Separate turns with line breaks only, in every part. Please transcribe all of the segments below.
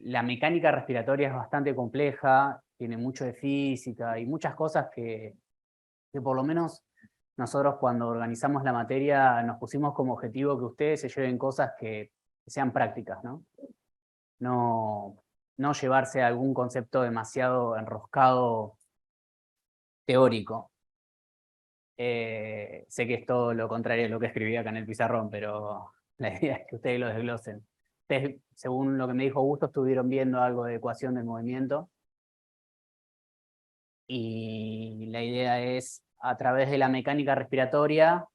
la mecánica respiratoria es bastante compleja, tiene mucho de física y muchas cosas que por lo menos nosotros cuando organizamos la materia nos pusimos como objetivo que ustedes se lleven cosas que sean prácticas, ¿no? No llevarse a algún concepto demasiado enroscado teórico. Sé que es todo lo contrario a lo que escribí acá en el pizarrón, pero la idea es que ustedes lo desglosen. Ustedes, según lo que me dijo Augusto, estuvieron viendo algo de ecuación del movimiento. Y la idea es, a través de la mecánica respiratoria,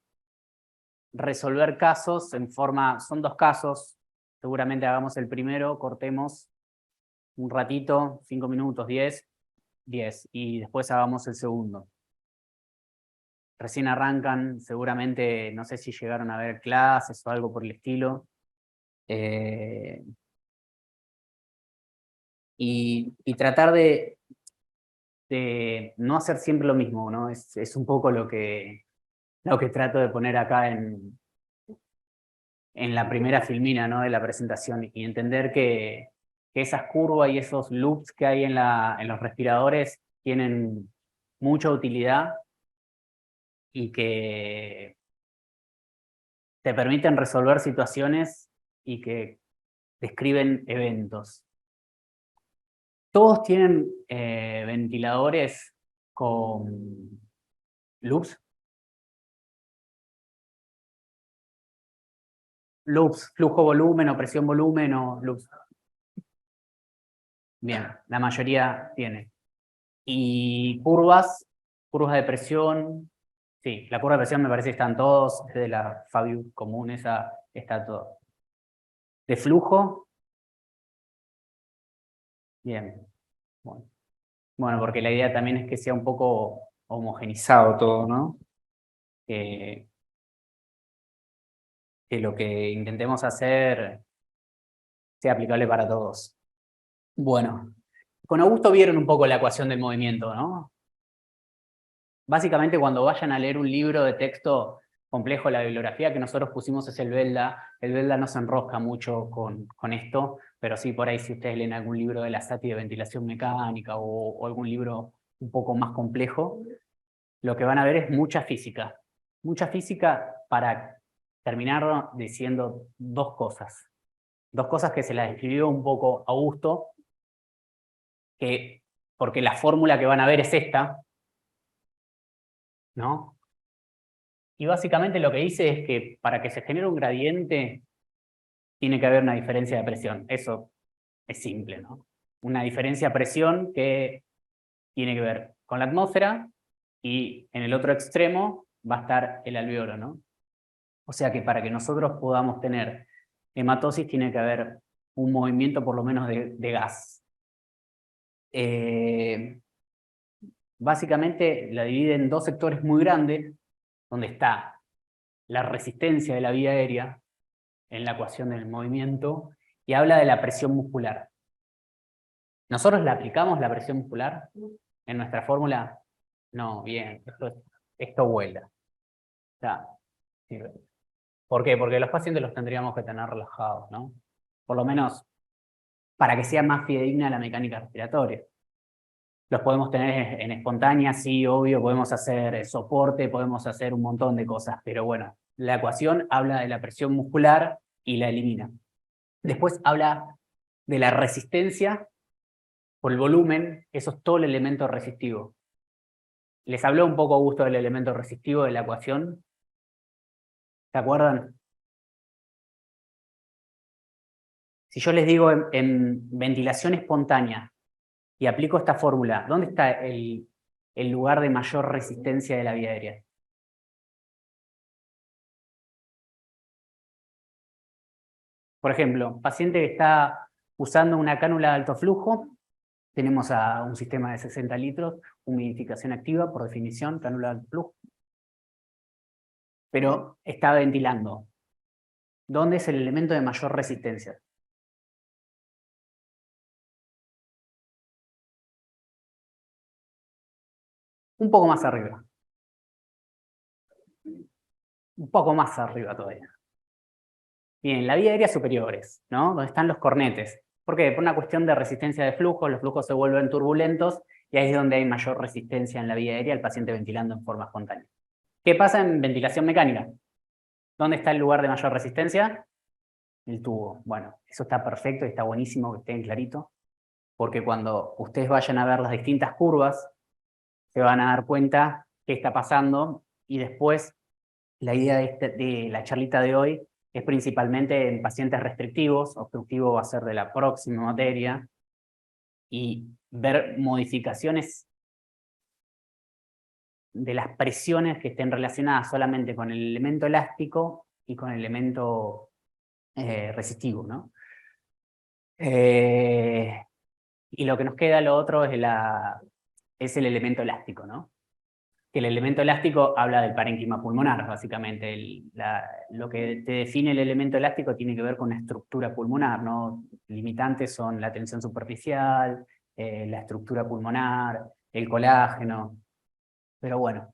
resolver casos en forma... Son dos casos, seguramente hagamos el primero, cortemos un ratito, 5 minutos, 10, y después hagamos el segundo. Recién arrancan, seguramente, no sé si llegaron a ver clases o algo por el estilo. Y tratar de no hacer siempre lo mismo, ¿no? Es un poco lo que trato de poner acá en la primera filmina, ¿no? De la presentación, y entender que esas curvas y esos loops que hay en los respiradores tienen mucha utilidad y que te permiten resolver situaciones y que describen eventos. Todos tienen ventiladores con loops. Loops, flujo-volumen o presión-volumen o loops. Bien, la mayoría tiene. Y curvas de presión. Sí, la curva de presión me parece que están todos, es de la Fabius común, esa está todo. De flujo. Bien. Bueno, porque la idea también es que sea un poco homogenizado todo, ¿no? Que lo que intentemos hacer sea aplicable para todos. Bueno, con Augusto vieron un poco la ecuación del movimiento, ¿no? Básicamente, cuando vayan a leer un libro de texto complejo, la bibliografía que nosotros pusimos es el Belda no se enrosca mucho con esto, pero sí, por ahí si ustedes leen algún libro de la SATI de ventilación mecánica o algún libro un poco más complejo, lo que van a ver es mucha física. Mucha física para terminar diciendo dos cosas. Dos cosas que se las escribió un poco Augusto, porque la fórmula que van a ver es esta, ¿no? Y básicamente lo que dice es que para que se genere un gradiente tiene que haber una diferencia de presión. Eso es simple, ¿no? Una diferencia de presión que tiene que ver con la atmósfera y en el otro extremo va a estar el alveolo, ¿no? O sea que para que nosotros podamos tener hematosis tiene que haber un movimiento por lo menos de gas. Básicamente la divide en dos sectores muy grandes, donde está la resistencia de la vía aérea en la ecuación del movimiento y habla de la presión muscular. ¿Nosotros le aplicamos la presión muscular en nuestra fórmula? No, bien, esto vuela. Ya, sirve. ¿Por qué? Porque los pacientes los tendríamos que tener relajados, ¿no? Por lo menos para que sea más fidedigna la mecánica respiratoria. Los podemos tener en espontánea, sí, obvio, podemos hacer soporte, podemos hacer un montón de cosas, pero bueno, la ecuación habla de la presión muscular y la elimina. Después habla de la resistencia por el volumen, eso es todo el elemento resistivo. Les habló un poco Augusto del elemento resistivo de la ecuación. ¿Se acuerdan? Si yo les digo en ventilación espontánea y aplico esta fórmula, ¿dónde está el lugar de mayor resistencia de la vía aérea? Por ejemplo, paciente que está usando una cánula de alto flujo, tenemos a un sistema de 60 litros, humidificación activa, por definición, cánula de alto flujo, pero está ventilando. ¿Dónde es el elemento de mayor resistencia? Un poco más arriba. Un poco más arriba todavía. Bien, la vía aérea superiores, ¿no? Donde están los cornetes. ¿Por qué? Por una cuestión de resistencia de flujo, los flujos se vuelven turbulentos y ahí es donde hay mayor resistencia en la vía aérea, el paciente ventilando en forma espontánea. ¿Qué pasa en ventilación mecánica? ¿Dónde está el lugar de mayor resistencia? El tubo. Bueno, eso está perfecto y está buenísimo que estén clarito, porque cuando ustedes vayan a ver las distintas curvas, se van a dar cuenta qué está pasando y después la idea de la charlita de hoy es principalmente en pacientes restrictivos, obstructivo va a ser de la próxima materia, y ver modificaciones de las presiones que estén relacionadas solamente con el elemento elástico y con el elemento resistivo, ¿no? Y lo que nos queda, lo otro, es el elemento elástico, ¿no? Que el elemento elástico habla del parénquima pulmonar, básicamente. Lo que te define el elemento elástico tiene que ver con la estructura pulmonar, ¿no? Limitantes son la tensión superficial, la estructura pulmonar, el colágeno. Pero bueno.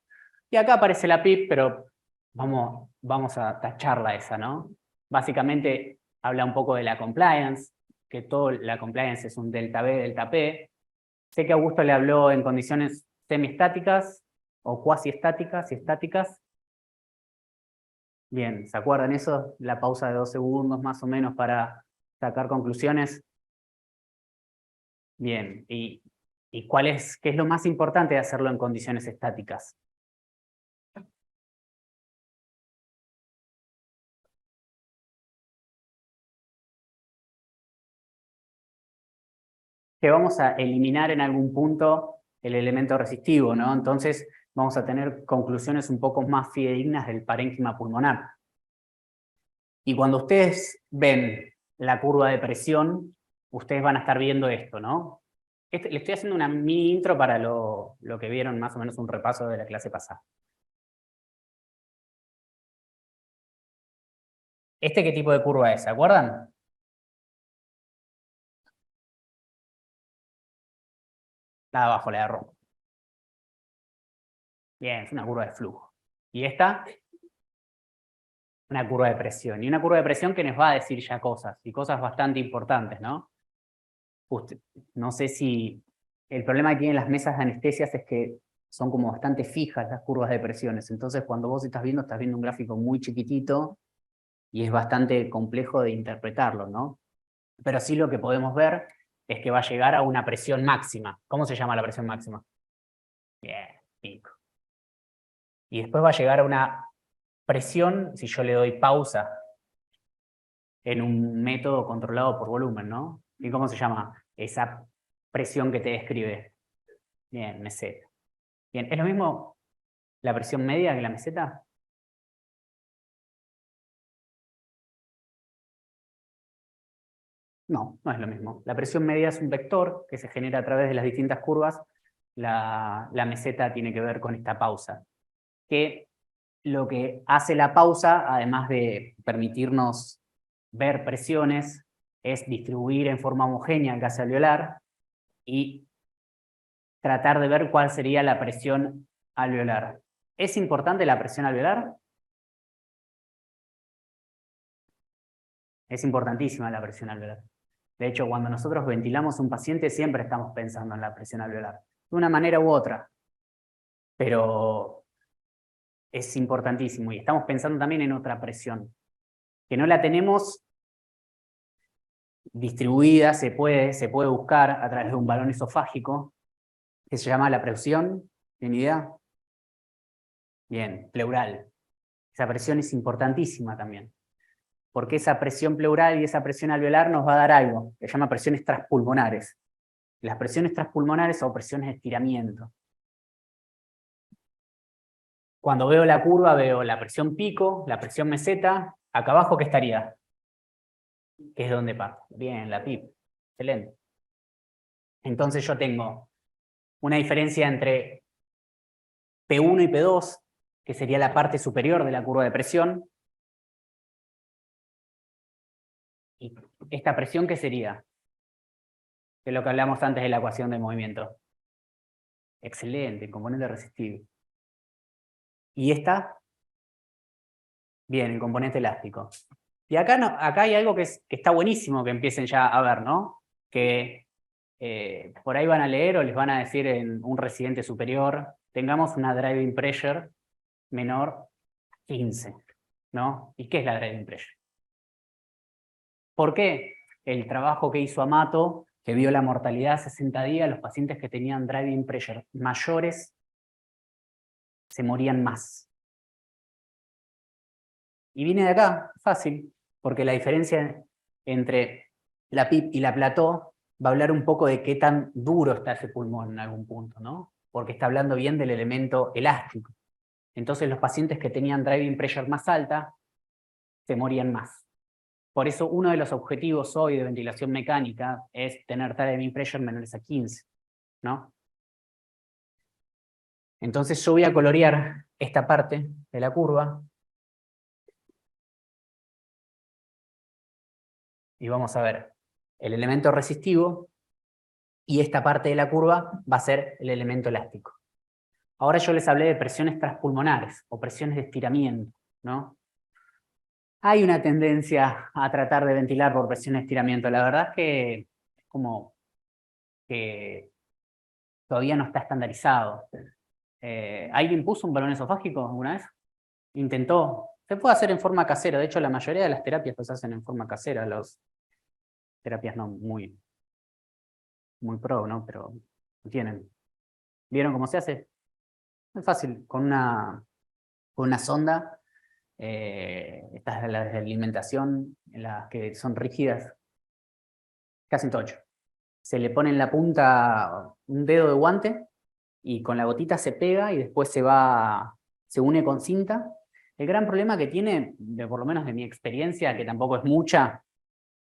Y acá aparece la PIP, pero vamos a tacharla esa, ¿no? Básicamente habla un poco de la compliance, que toda la compliance es un delta B, delta P. Sé que Augusto le habló en condiciones semiestáticas o cuasi estáticas y estáticas. Bien, ¿se acuerdan eso? La pausa de 2 segundos más o menos para sacar conclusiones. Bien, ¿y qué es lo más importante de hacerlo en condiciones estáticas? Que vamos a eliminar en algún punto el elemento resistivo, ¿no? Entonces vamos a tener conclusiones un poco más fidedignas del parénquima pulmonar. Y cuando ustedes ven la curva de presión, ustedes van a estar viendo esto, ¿no? Le estoy haciendo una mini intro para lo que vieron, más o menos un repaso de la clase pasada. ¿Qué tipo de curva es? ¿Se acuerdan? La de abajo, la de rojo. Bien, es una curva de flujo. ¿Y esta? Una curva de presión. Y una curva de presión que nos va a decir ya cosas, y cosas bastante importantes, ¿no? No sé si... El problema que tienen las mesas de anestesias es que son como bastante fijas las curvas de presiones. Entonces, cuando vos estás viendo un gráfico muy chiquitito y es bastante complejo de interpretarlo, ¿no? Pero sí lo que podemos ver es que va a llegar a una presión máxima. ¿Cómo se llama la presión máxima? Bien, pico. Y después va a llegar a una presión, si yo le doy pausa en un método controlado por volumen, ¿no? ¿Y cómo se llama esa presión que te describe? Bien, meseta. Bien, ¿es lo mismo la presión media que la meseta? No, no es lo mismo. La presión media es un vector que se genera a través de las distintas curvas. La meseta tiene que ver con esta pausa. Que lo que hace la pausa, además de permitirnos ver presiones, es distribuir en forma homogénea el gas alveolar y tratar de ver cuál sería la presión alveolar. ¿Es importante la presión alveolar? Es importantísima la presión alveolar. De hecho, cuando nosotros ventilamos a un paciente, siempre estamos pensando en la presión alveolar, de una manera u otra. Pero es importantísimo. Y estamos pensando también en otra presión, que no la tenemos distribuida, se puede buscar a través de un balón esofágico, que se llama la presión, ¿tienen idea? Bien, pleural. Esa presión es importantísima también, porque esa presión pleural y esa presión alveolar nos va a dar algo, que se llama presiones transpulmonares. Las presiones transpulmonares son presiones de estiramiento. Cuando veo la curva, veo la presión pico, la presión meseta. Acá abajo, ¿qué estaría? Que es donde parte. Bien, la PIP. Excelente. Entonces yo tengo una diferencia entre P1 y P2, que sería la parte superior de la curva de presión. ¿Y esta presión qué sería? Que es lo que hablamos antes de la ecuación de movimiento. Excelente, componente resistivo. ¿Y esta? Bien, el componente elástico. Y acá, acá hay algo que está buenísimo que empiecen ya a ver, ¿no? que por ahí van a leer o les van a decir en un residente superior, tengamos una driving pressure menor a 15, ¿no? ¿Y qué es la driving pressure? ¿Por qué? El trabajo que hizo Amato, que vio la mortalidad a 60 días, los pacientes que tenían driving pressure mayores se morían más. Y viene de acá, fácil, porque la diferencia entre la PIP y la plató va a hablar un poco de qué tan duro está ese pulmón en algún punto, ¿no? Porque está hablando bien del elemento elástico. Entonces los pacientes que tenían driving pressure más alta se morían más. Por eso uno de los objetivos hoy de ventilación mecánica es tener driving pressure menores a 15, ¿no? Entonces yo voy a colorear esta parte de la curva y vamos a ver el elemento resistivo y esta parte de la curva va a ser el elemento elástico. Ahora yo les hablé de presiones transpulmonares o presiones de estiramiento, ¿no? Hay una tendencia a tratar de ventilar por presión de estiramiento. La verdad es que es como que todavía no está estandarizado. ¿Alguien puso un balón esofágico alguna vez? Intentó. Se puede hacer en forma casera. De hecho, la mayoría de las terapias se hacen en forma casera. Las terapias no muy pro, ¿no? Pero tienen. ¿Vieron cómo se hace? Es fácil. Con una sonda. Estas de las de alimentación, las que son rígidas, casi tocho. Se le pone en la punta un dedo de guante y con la gotita se pega y después se une con cinta. El gran problema que tiene, por lo menos de mi experiencia, que tampoco es mucha,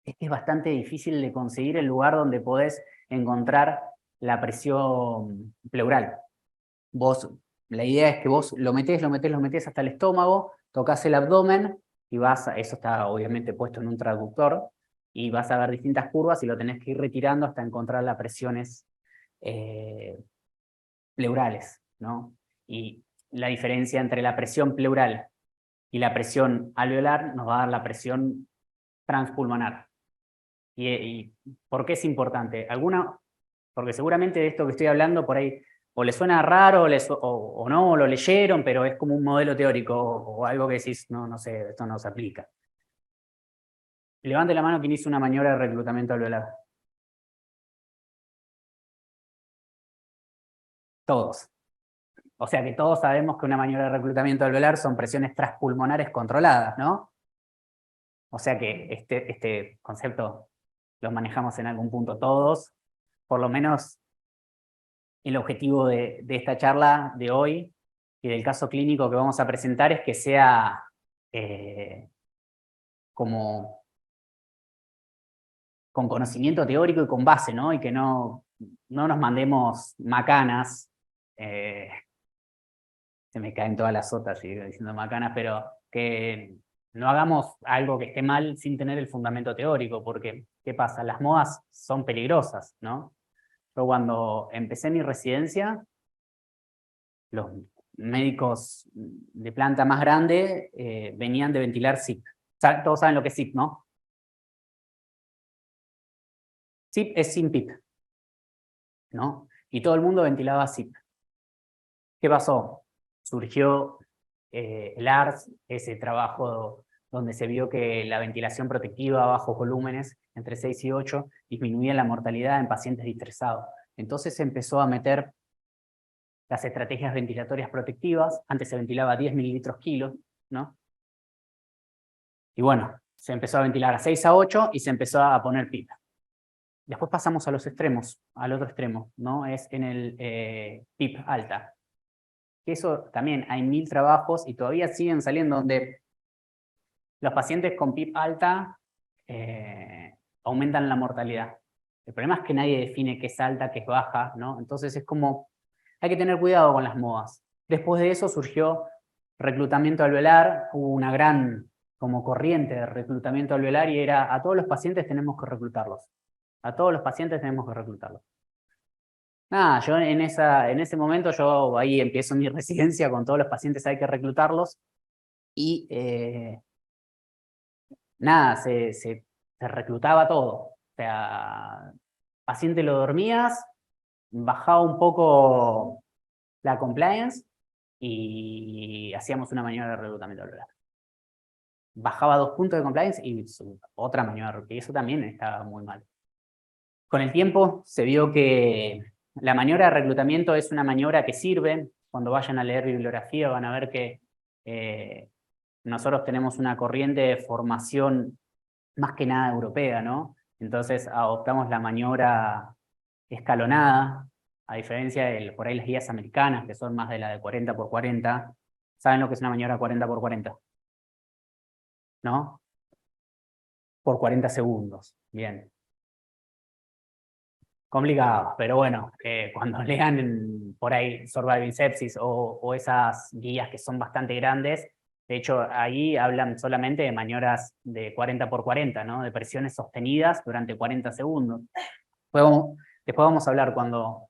es que es bastante difícil de conseguir el lugar donde podés encontrar la presión pleural. La idea es que vos lo metés hasta el estómago, tocas el abdomen y eso está obviamente puesto en un traductor, y vas a ver distintas curvas y lo tenés que ir retirando hasta encontrar las presiones pleurales, ¿no? Y la diferencia entre la presión pleural y la presión alveolar nos va a dar la presión transpulmonar. ¿Y por qué es importante? Porque seguramente de esto que estoy hablando por ahí o les suena raro o no, o lo leyeron, pero es como un modelo teórico o algo que decís, no sé, esto no se aplica. Levante la mano quien hizo una maniobra de reclutamiento alveolar. Todos. O sea que todos sabemos que una maniobra de reclutamiento alveolar son presiones transpulmonares controladas, ¿no? O sea que este concepto lo manejamos en algún punto todos. Por lo menos el objetivo de esta charla de hoy y del caso clínico que vamos a presentar es que sea como con conocimiento teórico y con base, ¿no? Y que no nos mandemos macanas. Se me caen todas las sotas diciendo macanas, pero que no hagamos algo que esté mal sin tener el fundamento teórico, porque ¿qué pasa? Las modas son peligrosas, ¿no? Yo cuando empecé mi residencia, los médicos de planta más grande venían de ventilar SIP. Todos saben lo que es SIP, ¿no? SIP es sin PIP, ¿no? Y todo el mundo ventilaba SIP. ¿Qué pasó? Surgió el ARS, ese trabajo donde se vio que la ventilación protectiva a bajos volúmenes, entre 6 y 8, disminuía la mortalidad en pacientes distresados. Entonces se empezó a meter las estrategias ventilatorias protectivas. Antes se ventilaba 10 mililitros kilos, ¿no? Y bueno, se empezó a ventilar a 6 a 8 y se empezó a poner PIP. Después pasamos a los extremos, al otro extremo, ¿no? Es en el PIP alta. Eso también hay 1000 trabajos y todavía siguen saliendo donde los pacientes con PIP alta aumentan la mortalidad. El problema es que nadie define qué es alta, qué es baja, ¿no? Entonces es como, hay que tener cuidado con las modas. Después de eso surgió reclutamiento alveolar, hubo una gran como corriente de reclutamiento alveolar y era a todos los pacientes tenemos que reclutarlos. A todos los pacientes tenemos que reclutarlos. Nada, yo en ese momento yo ahí empiezo mi residencia con todos los pacientes hay que reclutarlos y nada, se reclutaba todo. O sea, paciente lo dormías, bajaba un poco la compliance y hacíamos una maniobra de reclutamiento alveolar. Bajaba 2 puntos de compliance y otra maniobra, y eso también estaba muy mal. Con el tiempo se vio que la maniobra de reclutamiento es una maniobra que sirve. Cuando vayan a leer bibliografía van a ver que nosotros tenemos una corriente de formación más que nada europea, ¿no? Entonces adoptamos la maniobra escalonada, a diferencia de por ahí las guías americanas, que son más de la de 40 por 40. ¿Saben lo que es una maniobra 40 por 40? ¿No? Por 40 segundos. Bien. Complicado, pero bueno, cuando lean por ahí Surviving Sepsis o esas guías que son bastante grandes, de hecho ahí hablan solamente de maniobras de 40 por 40, ¿no? De presiones sostenidas durante 40 segundos. Después vamos a hablar cuando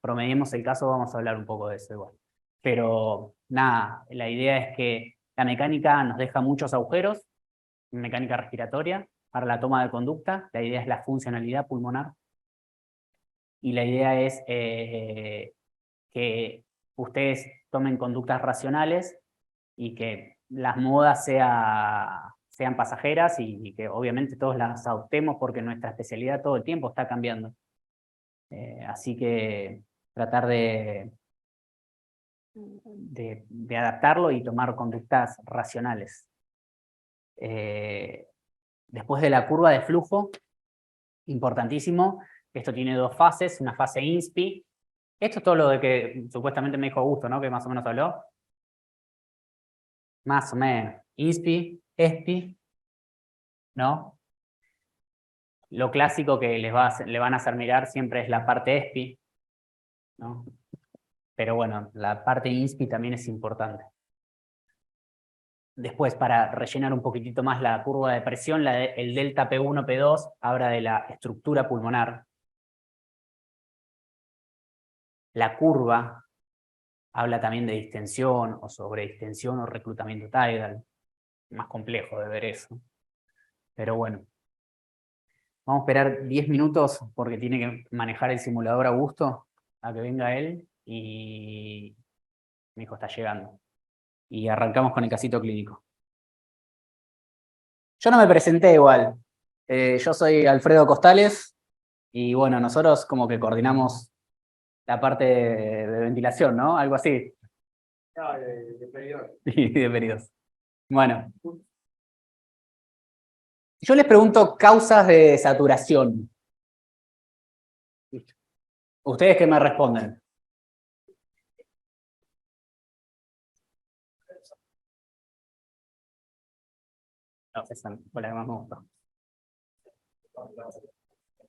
promediemos el caso, vamos a hablar un poco de eso igual. Pero nada, la idea es que la mecánica nos deja muchos agujeros, mecánica respiratoria, para la toma de conducta, la idea es la funcionalidad pulmonar, y la idea es que ustedes tomen conductas racionales y que las modas sean pasajeras y que obviamente todos las adoptemos porque nuestra especialidad todo el tiempo está cambiando. Así que tratar de adaptarlo y tomar conductas racionales. Después de la curva de flujo, importantísimo, esto tiene 2 fases, una fase INSPI. Esto es todo lo de que supuestamente me dijo Augusto, ¿no? Que más o menos habló. Más o menos. INSPI, ESPI, ¿no? Lo clásico que le van a hacer mirar siempre es la parte ESPI, ¿no? Pero bueno, la parte INSPI también es importante. Después, para rellenar un poquitito más la curva de presión, el delta P1, P2 habla de la estructura pulmonar. La curva habla también de distensión o sobredistensión o reclutamiento tidal. Más complejo de ver eso. Pero bueno. Vamos a esperar 10 minutos porque tiene que manejar el simulador Augusto, a que venga él, y mi hijo está llegando. Y arrancamos con el casito clínico. Yo no me presenté igual. Yo soy Alfredo Costales y bueno, nosotros como que coordinamos la parte de ventilación, ¿no? Algo así.
No, de pedidos.
De pedidos. Bueno. Yo les pregunto causas de saturación. ¿Ustedes qué me responden? No, esa fue la que más me gustó.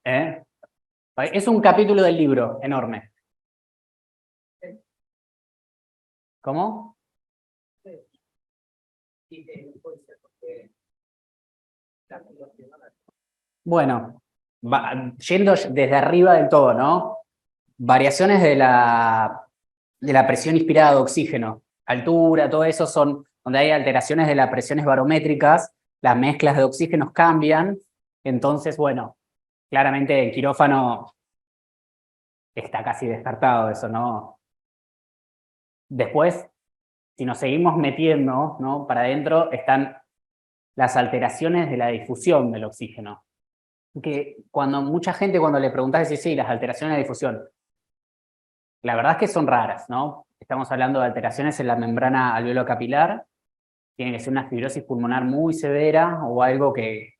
¿Eh? Es un capítulo del libro, enorme. ¿Cómo? Bueno, yendo desde arriba del todo, ¿no? Variaciones de la presión inspirada de oxígeno, altura, todo eso son donde hay alteraciones de las presiones barométricas, las mezclas de oxígenos cambian, entonces, bueno, claramente en quirófano está casi descartado eso, ¿no? Después, si nos seguimos metiendo, ¿no? Para adentro están las alteraciones de la difusión del oxígeno. Que mucha gente cuando le preguntas, dice, sí, las alteraciones de difusión. La verdad es que son raras, ¿no? Estamos hablando de alteraciones en la membrana alveolo-capilar. Tiene que ser una fibrosis pulmonar muy severa o algo que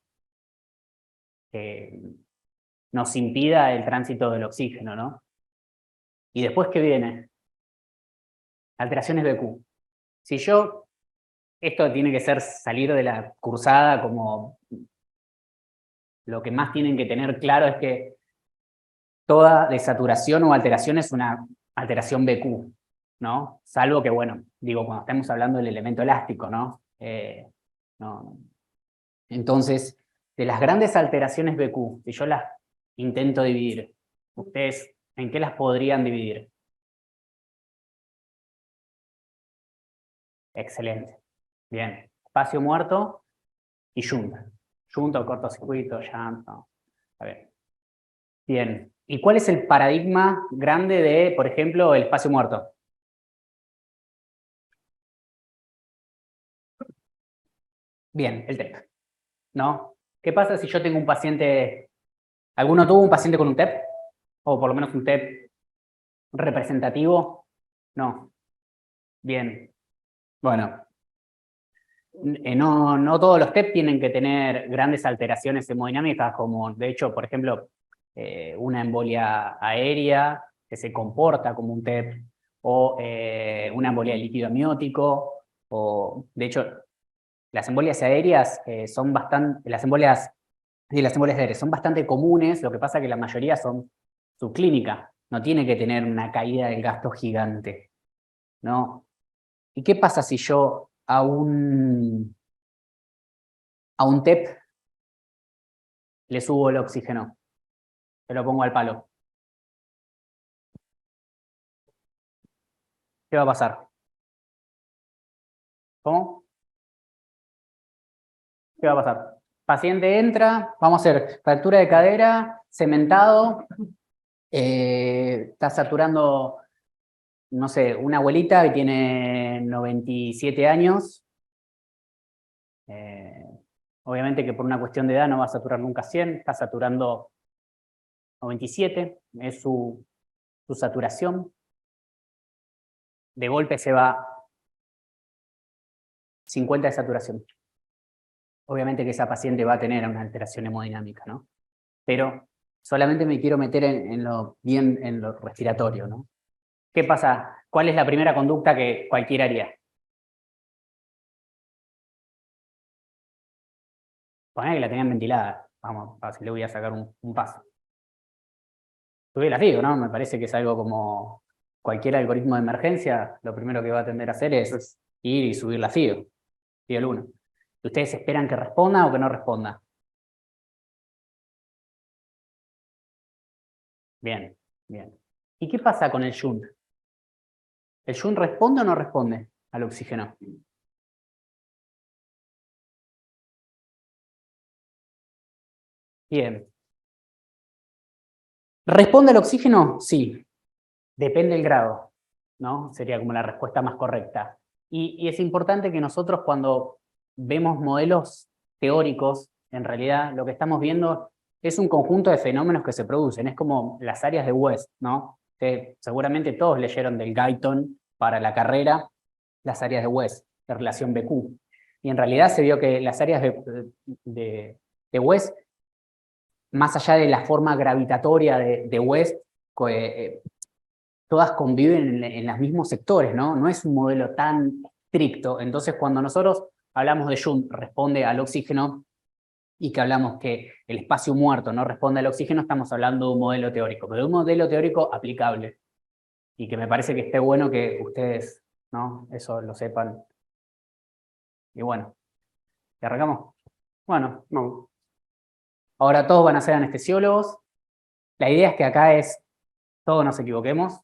nos impida el tránsito del oxígeno, ¿no? Y después, ¿qué viene? Alteraciones BQ. Si yo, esto tiene que ser salir de la cursada como lo que más tienen que tener claro es que toda desaturación o alteración es una alteración BQ, ¿no? Salvo que, bueno, digo, cuando estemos hablando del elemento elástico, ¿no? No. Entonces, de las grandes alteraciones BQ, si yo las intento dividir, ¿ustedes en qué las podrían dividir? Excelente. Bien. Espacio muerto y shunt. Shunt o cortocircuito, shunt, no. A ver. Bien. ¿Y cuál es el paradigma grande de, por ejemplo, el espacio muerto? Bien, el TEP, ¿no? ¿Qué pasa si yo tengo un paciente, alguno tuvo un paciente con un TEP? O por lo menos un TEP representativo. No. Bien. Bueno, no todos los TEP tienen que tener grandes alteraciones hemodinámicas, como de hecho, por ejemplo, una embolia aérea que se comporta como un TEP, o una embolia de líquido amniótico, o de hecho, las embolias aéreas son bastante, las embolias aéreas son bastante comunes, lo que pasa es que la mayoría son subclínicas, no tiene que tener una caída del gasto gigante, ¿no? ¿Y qué pasa si yo a un TEP le subo el oxígeno? Se lo pongo al palo. ¿Qué va a pasar? ¿Cómo? ¿Qué va a pasar? Paciente entra, vamos a hacer fractura de cadera, cementado, está saturando, no sé, una abuelita que tiene 97 años. Obviamente que por una cuestión de edad no va a saturar nunca 100, está saturando 97, es su saturación. De golpe se va 50 de saturación. Obviamente que esa paciente va a tener una alteración hemodinámica, ¿no? Pero solamente me quiero meter en lo respiratorio, ¿no? ¿Qué pasa? ¿Cuál es la primera conducta que cualquiera haría? Poner que la tenían ventilada. Vamos, a ver si le voy a sacar un paso. Subir las digo, ¿no? Me parece que es algo como cualquier algoritmo de emergencia, lo primero que va a tender a hacer es ir y subir la FIO, FIO el 1. ¿Ustedes esperan que responda o que no responda? Bien, bien. ¿Y qué pasa con el shunt? ¿El shunt responde o no responde al oxígeno? Bien. ¿Responde al oxígeno? Sí. Depende del grado, ¿no? Sería como la respuesta más correcta. Y es importante que nosotros cuando vemos modelos teóricos, en realidad lo que estamos viendo es un conjunto de fenómenos que se producen. Es como las áreas de West, ¿no? Seguramente todos leyeron del Guyton para la carrera las áreas de West, de relación BQ. Y en realidad se vio que las áreas de West, más allá de la forma gravitatoria de West, todas conviven en los mismos sectores, ¿no? No es un modelo tan estricto. Entonces, cuando nosotros hablamos de Jung responde al oxígeno y que hablamos que el espacio muerto no responde al oxígeno, estamos hablando de un modelo teórico, pero de un modelo teórico aplicable. Y que me parece que esté bueno que ustedes, ¿no? Eso lo sepan. Y bueno, ¿te arrancamos? Bueno, vamos. Ahora todos van a ser anestesiólogos. La idea es que acá todos nos equivoquemos,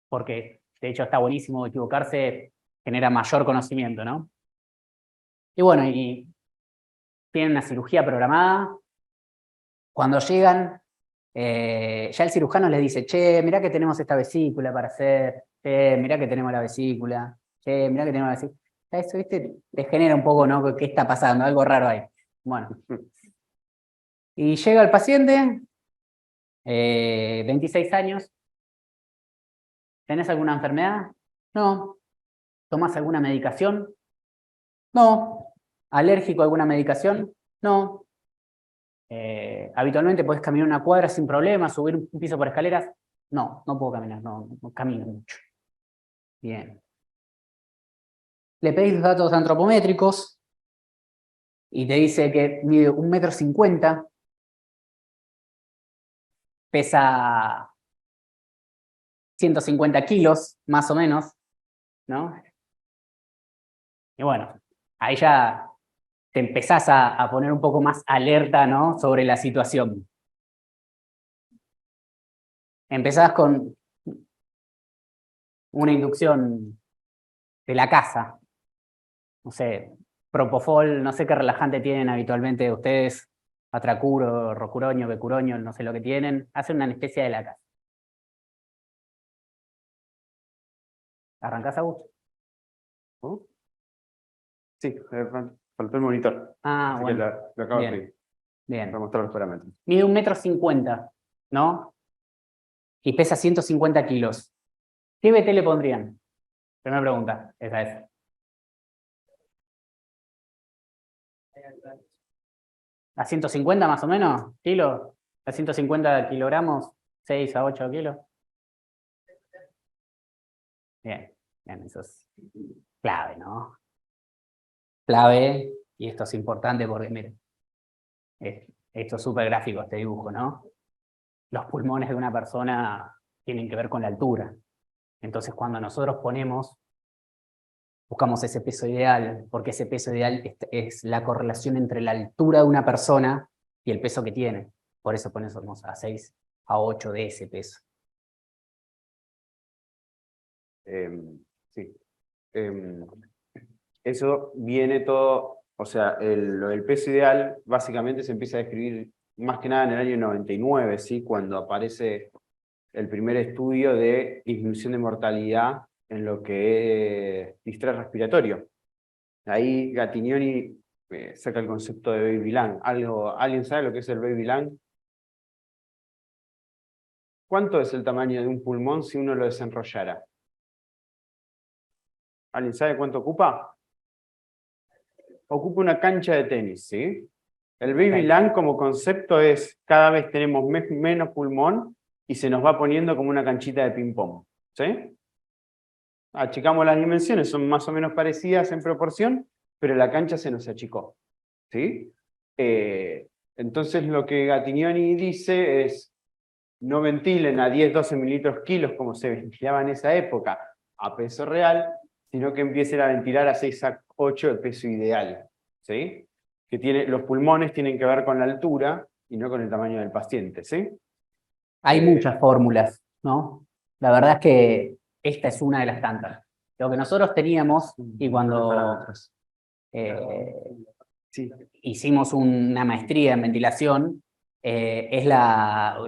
porque de hecho está buenísimo equivocarse, genera mayor conocimiento, ¿no? Y bueno, y tienen una cirugía programada. Cuando llegan, ya el cirujano les dice, che, mirá que tenemos esta vesícula para hacer, che, mirá que tenemos la vesícula, che, mirá que tenemos la vesícula. Eso, ¿viste? Les genera un poco, ¿no? ¿Qué está pasando? Algo raro ahí. Bueno. Y llega el paciente, 26 años. ¿Tenés alguna enfermedad? No. ¿Tomás alguna medicación? No. ¿Alérgico a alguna medicación? No. ¿Habitualmente podés caminar una cuadra sin problema, subir un piso por escaleras? No, no puedo caminar, no camino mucho. Bien. Le pedís los datos antropométricos y te dice que mide 1,50 m, pesa 150 kilos, más o menos, ¿no? Y bueno, ahí ya te empezás a poner un poco más alerta, ¿no? Sobre la situación. Empezás con una inducción de la casa. No sé, Propofol, no sé qué relajante tienen habitualmente ustedes atracuro, rocuroño, becuroño, no sé lo que tienen, hacen una anestesia de la casa. ¿Arrancás, Agus?
¿Oh? Sí, faltó el monitor.
Ah,
Así que
bueno.
lo acabo de
Bien,
pedir
bien.
para mostrar los parámetros.
Mide 1,50 m, ¿no? Y pesa 150 kilos. ¿Qué BT le pondrían? Primera pregunta, esa es. ¿A 150 más o menos kilos? ¿A 150 kilogramos? ¿6 a 8 kilos? Bien, bien, eso es clave, ¿no? Clave, y esto es importante porque, miren, esto es súper gráfico este dibujo, ¿no? Los pulmones de una persona tienen que ver con la altura. Entonces, cuando nosotros buscamos ese peso ideal, porque ese peso ideal es la correlación entre la altura de una persona y el peso que tiene. Por eso ponemos a 6 a 8 de ese peso.
Sí. Eso viene todo, o sea, lo del peso ideal básicamente se empieza a describir más que nada en el año 99, ¿sí? Cuando aparece el primer estudio de disminución de mortalidad en lo que es distrés respiratorio. Ahí Gattignoni saca el concepto de baby lung. ¿Alguien sabe lo que es el baby lung? ¿Cuánto es el tamaño de un pulmón si uno lo desenrollara? ¿Alguien sabe cuánto ocupa? Ocupa una cancha de tenis, ¿sí? El baby lung como concepto es cada vez tenemos menos pulmón y se nos va poniendo como una canchita de ping-pong, ¿sí? Achicamos las dimensiones, son más o menos parecidas en proporción, pero la cancha se nos achicó, ¿sí? Entonces lo que Gattignoni dice es, no ventilen a 10-12 mililitros kilos como se ventilaba en esa época a peso real, sino que empiecen a ventilar a 6 a 8 de peso ideal, ¿sí? Los pulmones tienen que ver con la altura y no con el tamaño del paciente, ¿sí?
Hay muchas fórmulas, ¿no? La verdad es que esta es una de las tantas. Lo que nosotros teníamos, y cuando
Sí.
hicimos una maestría en ventilación,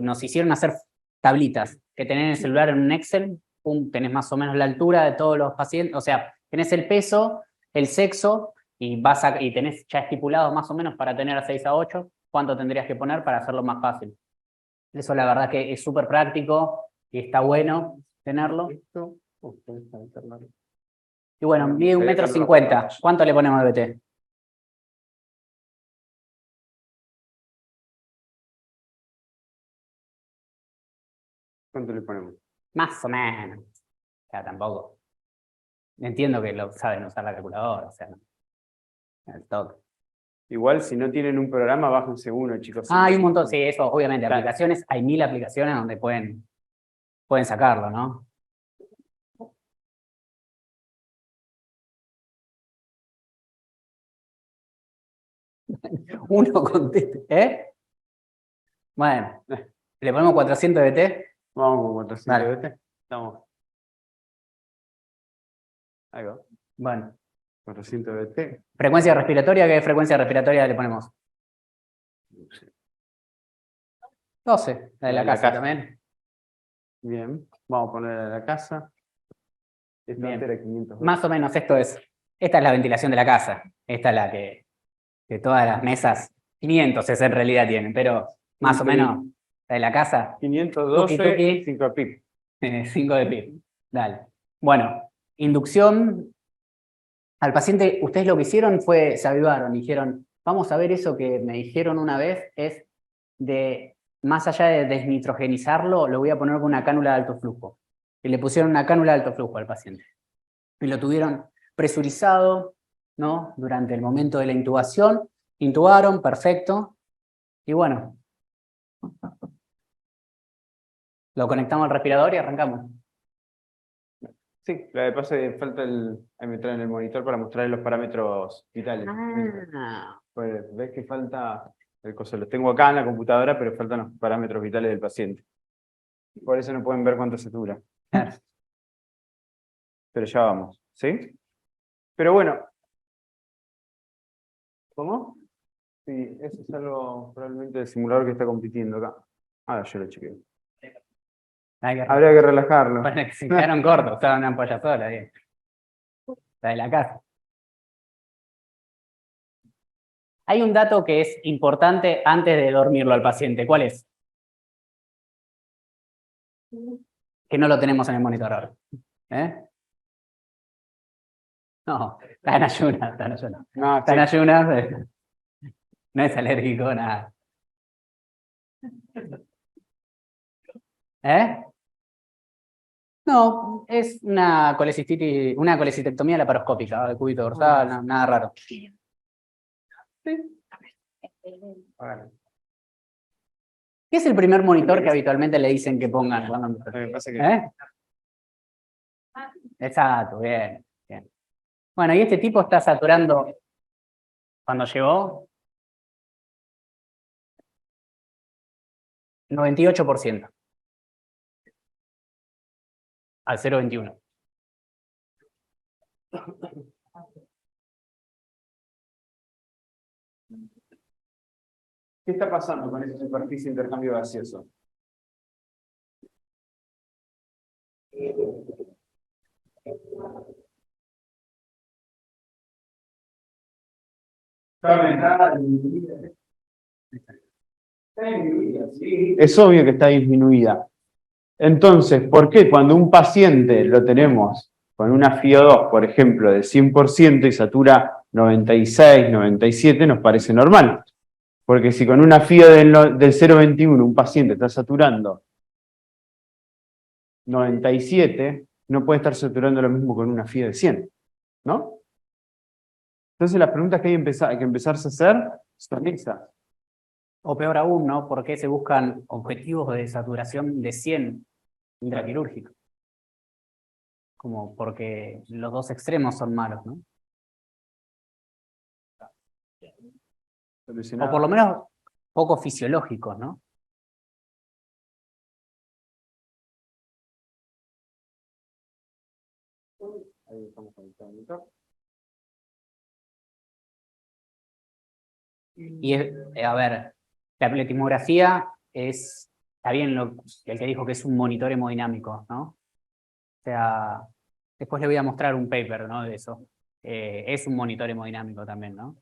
nos hicieron hacer tablitas que tenés en el celular en un Excel, tenés más o menos la altura de todos los pacientes, o sea, tenés el peso, el sexo, y tenés ya estipulado más o menos para tener a 6 a 8, cuánto tendrías que poner para hacerlo más fácil. Eso la verdad que es súper práctico y está bueno tenerlo. Y bueno, mide 1,50 m. ¿Cuánto le ponemos de BT?
¿Cuánto le ponemos?
Más o menos. O sea, tampoco. Entiendo que lo saben usar la calculadora, o sea, no. El toque.
Igual, si no tienen un programa, bájense uno, chicos.
Hay un montón, sí, eso, obviamente,
Claro.
aplicaciones, hay 1000 aplicaciones donde pueden sacarlo, ¿no? Uno conteste, ¿eh? Bueno, ¿le ponemos 400 de BT?
Vamos con 400
Vale.
BT. Estamos. Ahí va.
Bueno.
400 BT.
¿Frecuencia respiratoria? ¿Qué frecuencia respiratoria le ponemos? 12, la de la casa también.
Bien, vamos a poner a la casa. Esto
Bien.
antes era 500.
Más o menos esta es la ventilación de la casa. Esta es la que todas las mesas, 500 en realidad tienen, pero más o menos la de la casa.
512,
Tuki, tuki.
5 pip.
5 de PIB. Dale. Bueno, inducción. Al paciente, ustedes lo que hicieron fue, se avivaron, dijeron, vamos a ver eso que me dijeron una vez, es de, más allá de desnitrogenizarlo, lo voy a poner con una cánula de alto flujo. Y le pusieron una cánula de alto flujo al paciente. Y lo tuvieron presurizado, ¿no? Durante el momento de la intubación. Intubaron, perfecto. Y bueno, lo conectamos al respirador y arrancamos.
Sí, lo que pasa es que falta ahí me traen el monitor para mostrarles los parámetros vitales. Pues ves que falta el coso. Los tengo acá en la computadora, pero faltan los parámetros vitales del paciente. Por eso no pueden ver cuánto se dura. Pero ya vamos, ¿sí? Pero bueno. ¿Cómo? Sí, eso es algo probablemente del simulador que está compitiendo acá. Ahora yo lo chequeo. Habría que relajarlo.
Bueno, que se quedaron cortos, estaban una ampolla sola, bien. La de la casa. Hay un dato que es importante antes de dormirlo al paciente. ¿Cuál es? Que no lo tenemos en el monitor ahora. ¿Eh? No, está en ayunas, está en ayunas.
No,
Está en
sí.
ayunas, no es alérgico, nada. ¿Eh? No, es una colecistitis, una colecistectomía laparoscópica, de cúbito dorsal, nada raro. Sí. ¿Qué es el primer monitor que habitualmente le dicen que pongan?
Me pasa que
¿Eh? Exacto, bien, bien. Bueno, y este tipo está saturando, cuando llegó, 98% al 0,21.
¿qué está pasando con esa superficie de intercambio gaseoso? Es obvio que está disminuida. Entonces, ¿por qué cuando un paciente lo tenemos con una FiO2, por ejemplo, de 100% y satura 96, 97, nos parece normal? Porque si con una FiO del 0,21 un paciente está saturando 97, no puede estar saturando lo mismo con una FiO de 100, ¿no? Entonces las preguntas que hay que empezarse a hacer son esas.
O peor aún, ¿no? ¿Por qué se buscan objetivos de saturación de 100 intraquirúrgicos? Como porque los dos extremos son malos, ¿no? O por lo menos poco fisiológicos, ¿no?
Ahí estamos conectando.
Y a ver, la pletimografía está bien el que dijo que es un monitor hemodinámico, ¿no? O sea, después le voy a mostrar un paper, ¿no? De eso. Es un monitor hemodinámico también, ¿no?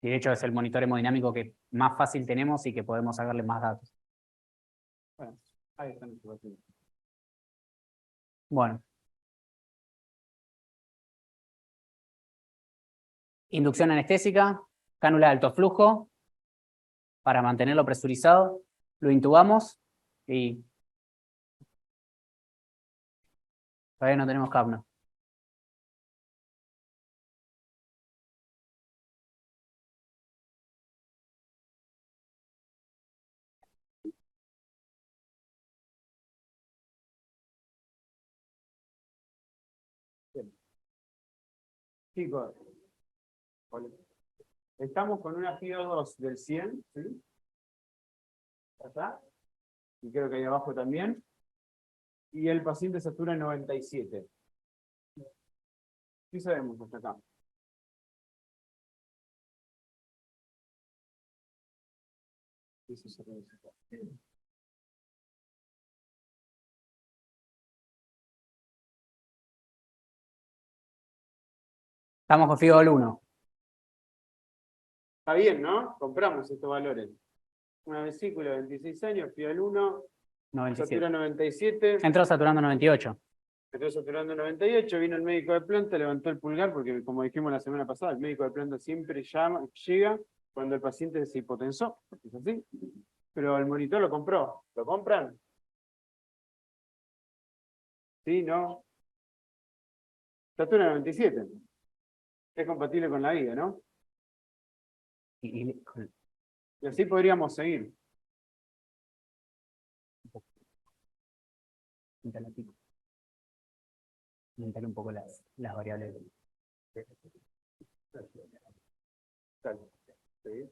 Y de hecho es el monitor hemodinámico que más fácil tenemos y que podemos sacarle más datos.
Bueno, ahí están.
Bueno. Inducción anestésica, cánula de alto flujo, para mantenerlo presurizado, lo intubamos y todavía no tenemos capno.
Chicos, estamos con una FiO2 del 100, ¿sí? ¿Está? Y creo que ahí abajo también. Y el paciente satura 97. ¿Qué sabemos hasta acá? Eso se puede sacar.
Estamos con FIO 1.
Está bien, ¿no? Compramos estos valores. Una vesícula, 26 años, FiO 1,
97.
satura 97.
Entró saturando 98.
Estoy saturando 98, vino el médico de planta, levantó el pulgar, porque como dijimos la semana pasada, el médico de planta siempre llega cuando el paciente se hipotensó, es así. Pero el monitor lo compró. ¿Lo compran? Sí, no. Satura 97. Es compatible con la vida, ¿no?
Y
Y así podríamos seguir.
aumentar un poco las variables.
Dale. Sí.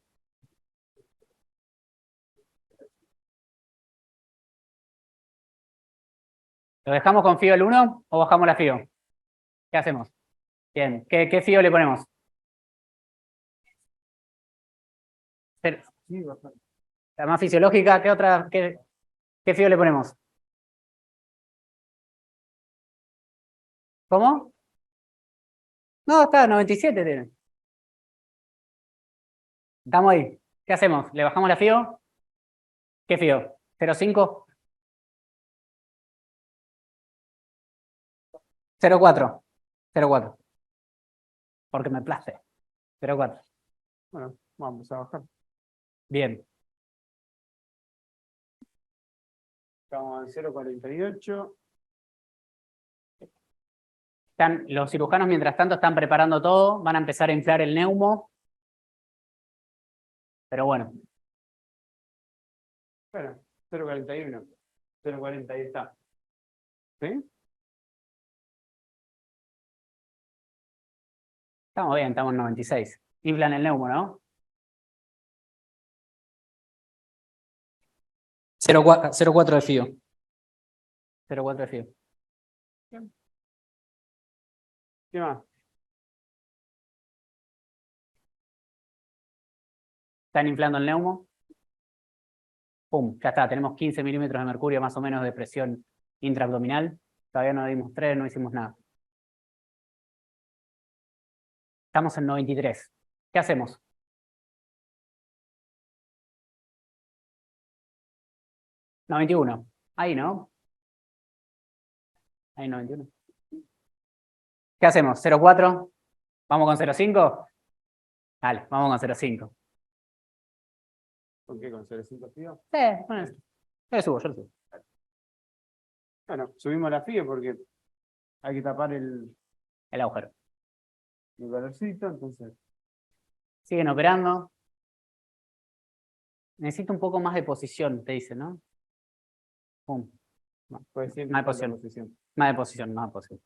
¿Lo dejamos con FIO el 1 o bajamos la FIO? ¿Qué hacemos? Bien, ¿qué FIO le ponemos?
Sí, bastante.
La más fisiológica, ¿qué otra? ¿Qué fío le ponemos? ¿Cómo? No, está, 97 tiene. Estamos ahí. ¿Qué hacemos? ¿Le bajamos la fío? ¿Qué fío? ¿0,5? 0,4. 0,4. Porque me place. 0,4.
Bueno, vamos a bajar.
Bien.
Estamos en 0,48.
Los cirujanos, mientras tanto, están preparando todo. Van a empezar a inflar el neumo. Pero bueno.
Bueno, 0,41. 0,40, ahí está. ¿Sí?
Estamos bien, estamos en 96. Inflan el neumo, ¿no? 0,4 de fío. 0,4 de fío.
¿Qué más?
Están inflando el neumo. Pum, ya está. Tenemos 15 milímetros de mercurio más o menos de presión intraabdominal. Todavía no dimos 3, no hicimos nada. Estamos en 93. ¿Qué hacemos? ¿91? Ahí, ¿no? Ahí, 91. ¿Qué hacemos? ¿0,4? ¿Vamos con 0,5? Dale, vamos con 0,5.
¿Con qué? ¿Con 0,5 fío?
Sí, bueno, yo lo subo, yo lo subo.
Bueno, subimos la fío porque hay que tapar el
El agujero.
calorcito, entonces.
Siguen operando. Necesito un poco más de posición, te dice, ¿no? Pum.
Pues siempre
Más de
falta
posición. Más de posición, más de posición.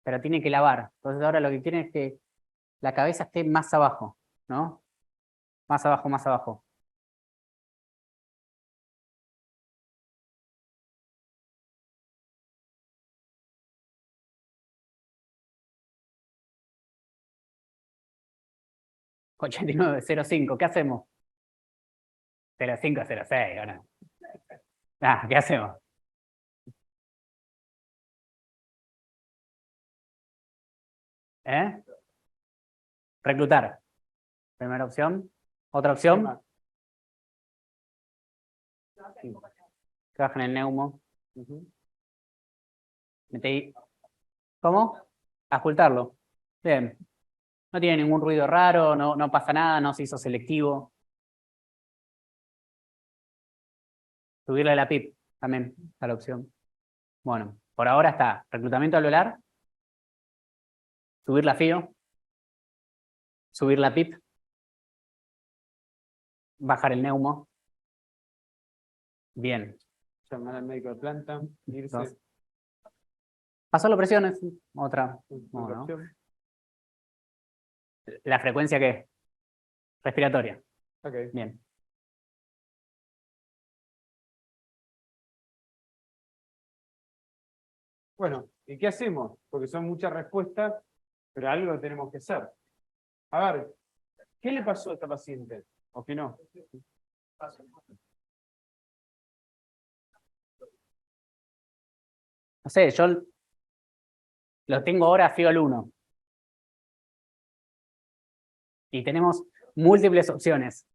Pero tiene que lavar. Entonces ahora lo que quieren es que la cabeza esté más abajo, ¿no? Más abajo, más abajo. Con 89,05. ¿Qué hacemos? 0,5, 0,6, ¿o no? Ah, ¿qué hacemos? ¿Eh? Reclutar. Primera opción. Otra opción. Que bajen el neumo. Metí. ¿Cómo? Ocultarlo. Bien. No tiene ningún ruido raro, no pasa nada, no se hizo selectivo. Subirle la PIP también está la opción. Bueno, por ahora está reclutamiento alveolar, subir la FIO, subir la PIP, bajar el neumo. Bien.
Llamar al médico de planta, irse.
Dos. Pasó las presiones. Otra. No,
Otra
¿no?
opción.
¿La frecuencia qué? Respiratoria.
Ok.
Bien.
Bueno, ¿y qué hacemos? Porque son muchas respuestas, pero algo tenemos que hacer. A ver, ¿qué le pasó a esta paciente? ¿O qué no?
No sé, yo lo tengo ahora FIO al 1. Y tenemos múltiples opciones.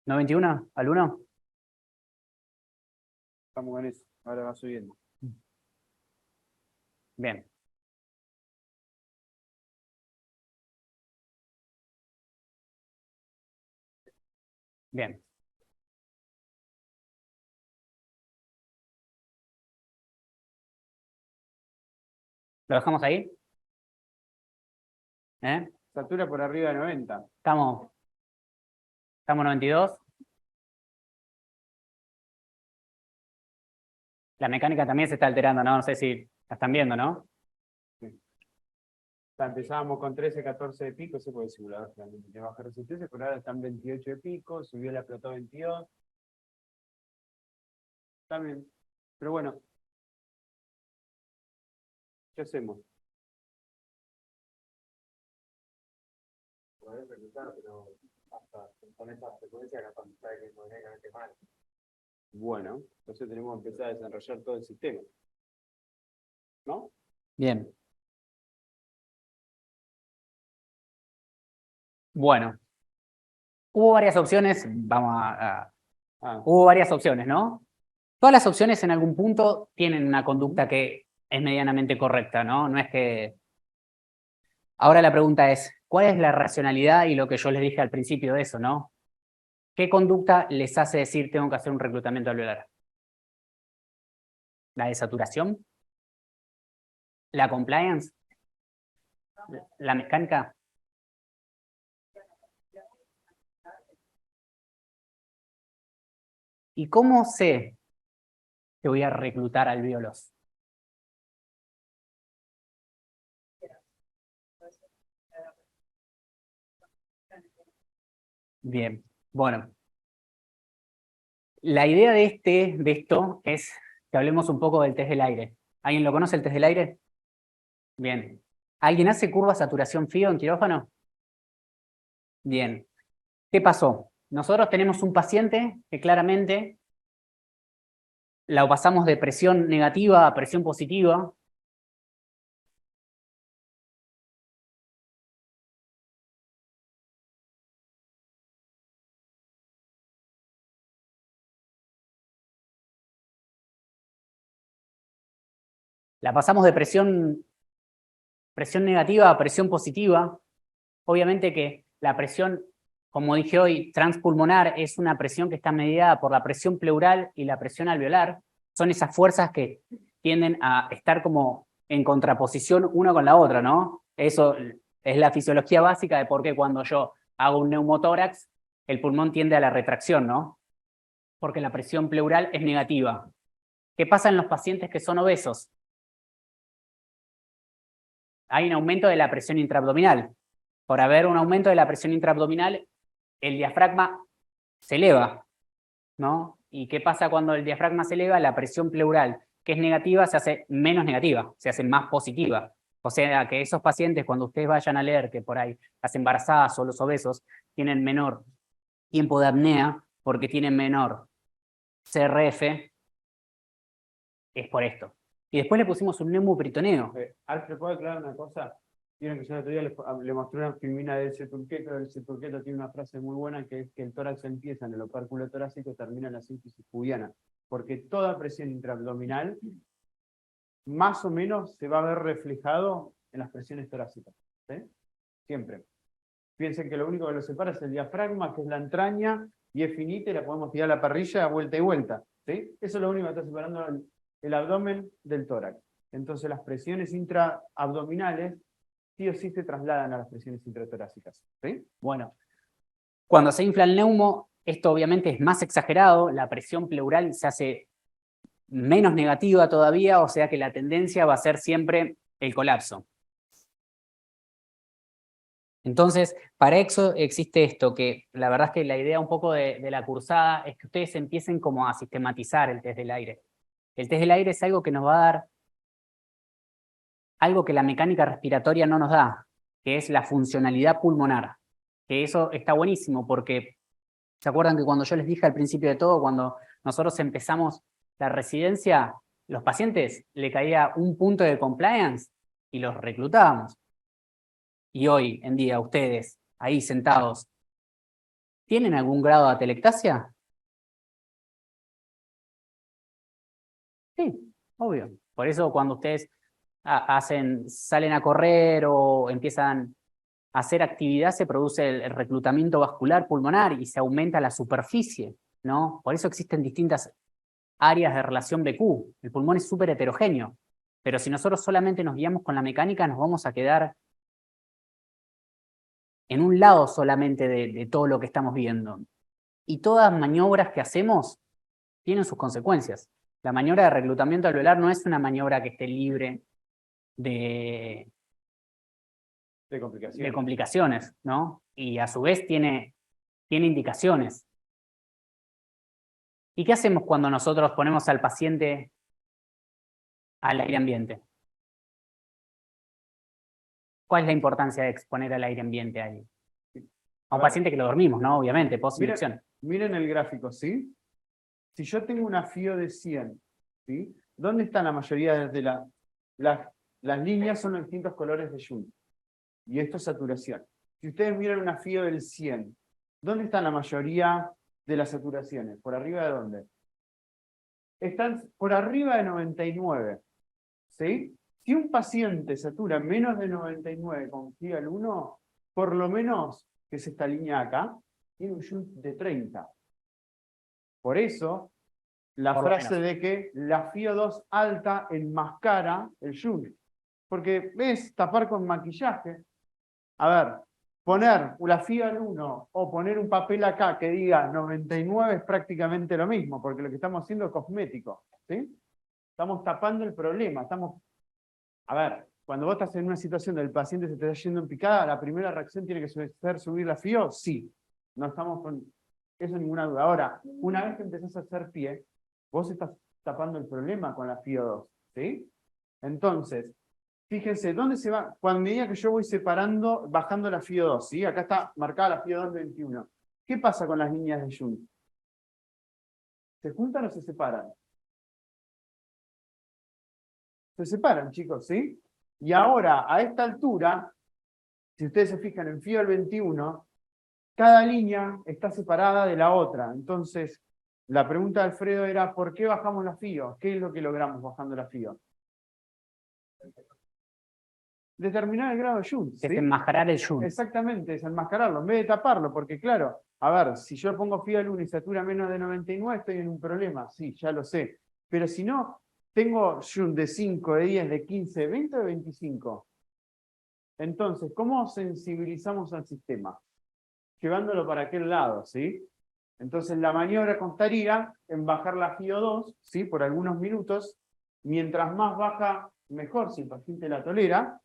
¿91 al 1?
Estamos con eso. Ahora va subiendo.
Bien. Bien. ¿Lo dejamos ahí? ¿Eh?
Satura por arriba de 90.
Estamos 92. La mecánica también se está alterando, ¿no? No sé si la están viendo, ¿no?
Empezábamos con 13, 14 de pico, se puede simular realmente. Le baja resistencia, pero ahora están 28 de pico, subió la plató 22. También. Pero bueno, ¿qué hacemos?
podés reclutar, pero hasta con esta frecuencia capaz sabe que es genéticamente mal.
Bueno, entonces tenemos que empezar a desarrollar todo el sistema. ¿No?
Bien. Bueno, hubo varias opciones, hubo varias opciones, ¿no? Todas las opciones en algún punto tienen una conducta que es medianamente correcta, ¿no? No es que... Ahora la pregunta es, ¿cuál es la racionalidad y lo que yo les dije al principio de eso, ¿no? ¿Qué conducta les hace decir tengo que hacer un reclutamiento alveolar? ¿La desaturación? ¿La compliance? ¿La mecánica? ¿Y cómo sé que voy a reclutar alvéolos? Bien, bueno. La idea de esto es que hablemos un poco del test del aire. ¿Alguien lo conoce, el test del aire? Bien. ¿Alguien hace curva saturación FIO en quirófano? Bien. ¿Qué pasó? Nosotros tenemos un paciente que claramente la pasamos de presión negativa a presión positiva. La pasamos de presión negativa a presión positiva. Obviamente que la presión, como dije hoy, transpulmonar es una presión que está mediada por la presión pleural y la presión alveolar. Son esas fuerzas que tienden a estar como en contraposición una con la otra, ¿no? Eso es la fisiología básica de por qué cuando yo hago un neumotórax, el pulmón tiende a la retracción, ¿no? Porque la presión pleural es negativa. ¿Qué pasa en los pacientes que son obesos? Hay un aumento de la presión intraabdominal. Por haber un aumento de la presión intraabdominal, el diafragma se eleva, ¿no? ¿Y qué pasa cuando el diafragma se eleva? La presión pleural, que es negativa, se hace menos negativa, se hace más positiva. O sea que esos pacientes, cuando ustedes vayan a leer que por ahí las embarazadas o los obesos tienen menor tiempo de apnea porque tienen menor CRF, es por esto. Y después le pusimos un neumoperitoneo.
Alfred, ¿puedo aclarar una cosa? Vieron que yo el otro día le mostré una filmina del Ceturqueto. El Ceturqueto tiene una frase muy buena que es que el tórax empieza en el opérculo torácico y termina en la sínfisis pubiana. Porque toda presión intraabdominal más o menos se va a ver reflejado en las presiones torácicas. ¿Sí? Siempre. Piensen que lo único que lo separa es el diafragma, que es la entraña, y es finita y la podemos tirar a la parrilla vuelta y vuelta. ¿Sí? Eso es lo único que está separando el abdomen del tórax. Entonces las presiones intraabdominales sí o sí se trasladan a las presiones intratorácicas. ¿Sí?
Bueno, cuando se infla el neumo, esto obviamente es más exagerado, la presión pleural se hace menos negativa todavía, o sea que la tendencia va a ser siempre el colapso. Entonces, para eso existe esto, que la verdad es que la idea un poco de la cursada es que ustedes empiecen como a sistematizar el test del aire. El test del aire es algo que nos va a dar algo que la mecánica respiratoria no nos da, que es la funcionalidad pulmonar. Que eso está buenísimo porque, ¿se acuerdan que cuando yo les dije al principio de todo, cuando nosotros empezamos la residencia, los pacientes le caía un punto de compliance y los reclutábamos? Y hoy en día ustedes, ahí sentados, ¿tienen algún grado de atelectasia? Sí, obvio. Por eso cuando ustedes salen a correr o empiezan a hacer actividad, se produce el reclutamiento vascular pulmonar y se aumenta la superficie, ¿no? Por eso existen distintas áreas de relación BQ. El pulmón es súper heterogéneo, pero si nosotros solamente nos guiamos con la mecánica, nos vamos a quedar en un lado solamente de todo lo que estamos viendo. Y todas maniobras que hacemos tienen sus consecuencias. La maniobra de reclutamiento alveolar no es una maniobra que esté libre de complicaciones, ¿no? Y a su vez tiene indicaciones. ¿Y qué hacemos cuando nosotros ponemos al paciente al aire ambiente? ¿Cuál es la importancia de exponer al aire ambiente ahí? A un paciente que lo dormimos, ¿no? Obviamente,
Miren,
post-inducción.
miren el gráfico, ¿sí? Si yo tengo una FIO de 100, ¿sí? ¿Dónde están la mayoría de las líneas? Son los distintos colores de Jung. Y esto es saturación. Si ustedes miran una FIO del 100, ¿dónde están la mayoría de las saturaciones? ¿Por arriba de dónde? Están por arriba de 99. ¿Sí? Si un paciente satura menos de 99 con FIO al 1, por lo menos, que es esta línea acá, tiene un Jung de 30. Por eso, la
Por lo
frase
menos.
de que la FIO2 alta enmascara el Jung. Porque ves, tapar con maquillaje. A ver, poner la FIO al 1 o poner un papel acá que diga 99 es prácticamente lo mismo, porque lo que estamos haciendo es cosmético. ¿Sí? Estamos tapando el problema. A ver, cuando vos estás en una situación donde el paciente se te está yendo en picada, la primera reacción tiene que ser subir la FIO, sí. No estamos con eso ninguna duda. Ahora, una vez que empezás a hacer pie, vos estás tapando el problema con la FIO2, ¿sí? Entonces, fíjense, ¿dónde se va? Cuando medida que yo voy separando, bajando la FIO2, ¿sí? Acá está marcada la FIO2 21. ¿Qué pasa con las líneas de Jung? ¿Se juntan o se separan? Se separan, chicos, ¿sí? Y ahora, a esta altura, si ustedes se fijan en FIO al 21, cada línea está separada de la otra. Entonces, la pregunta de Alfredo era, ¿por qué bajamos la FIO? ¿Qué es lo que logramos bajando la FIO? Determinar el grado de Jung, ¿sí?
Desenmascarar el Jung.
Exactamente, desenmascararlo, en vez de taparlo, porque claro, a ver, si yo pongo FIO al 1 y satura menos de 99, estoy en un problema, sí, ya lo sé. Pero si no, tengo Jung de 5, de 10, de 15, de 20 o de 25. Entonces, ¿cómo sensibilizamos al sistema? Llevándolo para aquel lado, ¿sí? Entonces la maniobra constaría en bajar la FIO2, ¿sí? Por algunos minutos, mientras más baja, mejor, si el paciente la tolera,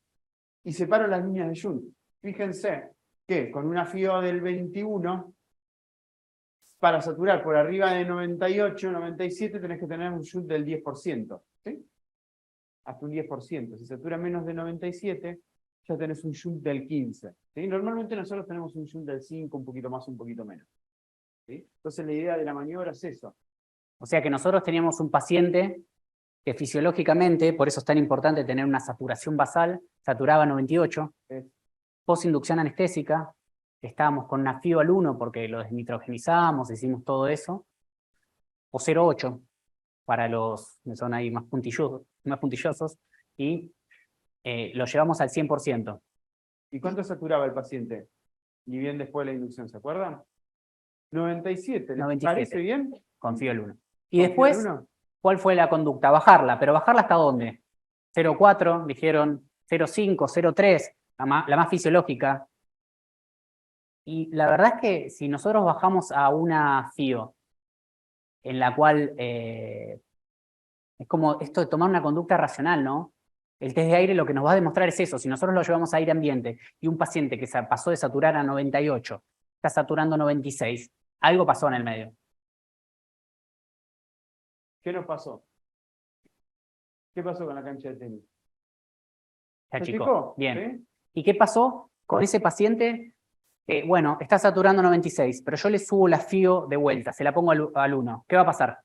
y separo las líneas de Jung. Fíjense que con una FIO del 21, para saturar por arriba de 98, 97, tenés que tener un Jung del 10%, ¿sí? Hasta un 10%. Si satura menos de 97, ya tenés un Jung del 15. ¿Sí? Normalmente nosotros tenemos un Jung del 5, un poquito más, un poquito menos. ¿Sí? Entonces la idea de la maniobra es eso.
O sea que nosotros teníamos un paciente que fisiológicamente, por eso es tan importante tener una saturación basal, saturaba 98, post-inducción anestésica, estábamos con una FIO al 1 porque lo desnitrogenizamos, hicimos todo eso, o 0,8 para los que son ahí más puntillosos, y lo llevamos al 100%.
¿Y cuánto saturaba el paciente? Ni bien después de la inducción, ¿se acuerdan? 97, ¿les
97.
parece bien?
Con FIO al 1. Y
¿Con FIO al
después,
1?
¿cuál fue la conducta? Bajarla, pero ¿bajarla hasta dónde? 0,4, dijeron 0,5, 0,3, la más fisiológica. Y la verdad es que si nosotros bajamos a una FIO en la cual es como esto de tomar una conducta racional, ¿no? El test de aire lo que nos va a demostrar es eso. Si nosotros lo llevamos a aire ambiente y un paciente que se pasó de saturar a 98 está saturando 96, algo pasó en el medio.
¿Qué nos pasó? ¿Qué pasó con la cancha de tenis?
Se
¿Se
achicó.
achicó?
Bien.
¿Sí?
¿Y qué pasó con ese paciente? Bueno, está saturando 96, pero yo le subo la FIO de vuelta, se la pongo al 1. ¿Qué va a pasar?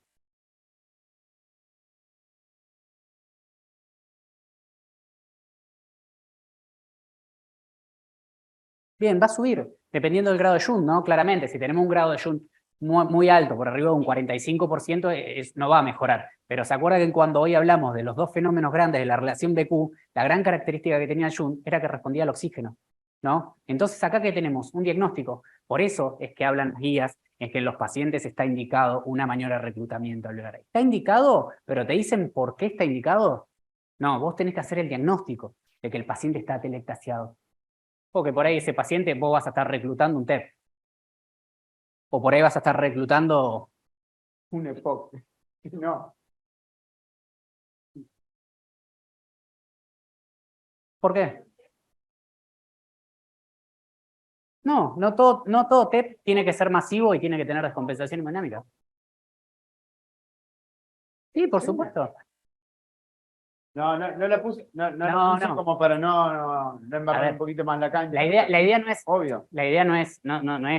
Bien, va a subir, dependiendo del grado de Jung, ¿no? Claramente, si tenemos un grado de Jung muy alto, por arriba de un 45%, no va a mejorar. Pero se acuerda que cuando hoy hablamos de los dos fenómenos grandes de la relación BQ, la gran característica que tenía Jung era que respondía al oxígeno, ¿no? Entonces acá que tenemos un diagnóstico. Por eso es que hablan las guías, es que en los pacientes está indicado una maniobra de reclutamiento alveolar. Está indicado, pero te dicen por qué está indicado. No, vos tenés que hacer el diagnóstico de que el paciente está atelectasiado. Porque por ahí ese paciente vos vas a estar reclutando un TEP. O por ahí vas a estar reclutando
Un EPOC. No.
¿Por qué? No todo TEP tiene que ser masivo y tiene que tener descompensación hemodinámica. Sí, por supuesto.
No la puse, no
No,
puse
no.
como para no
A
embarrar
ver,
un poquito más la cancha.
la idea no es,
Obvio.
la idea no es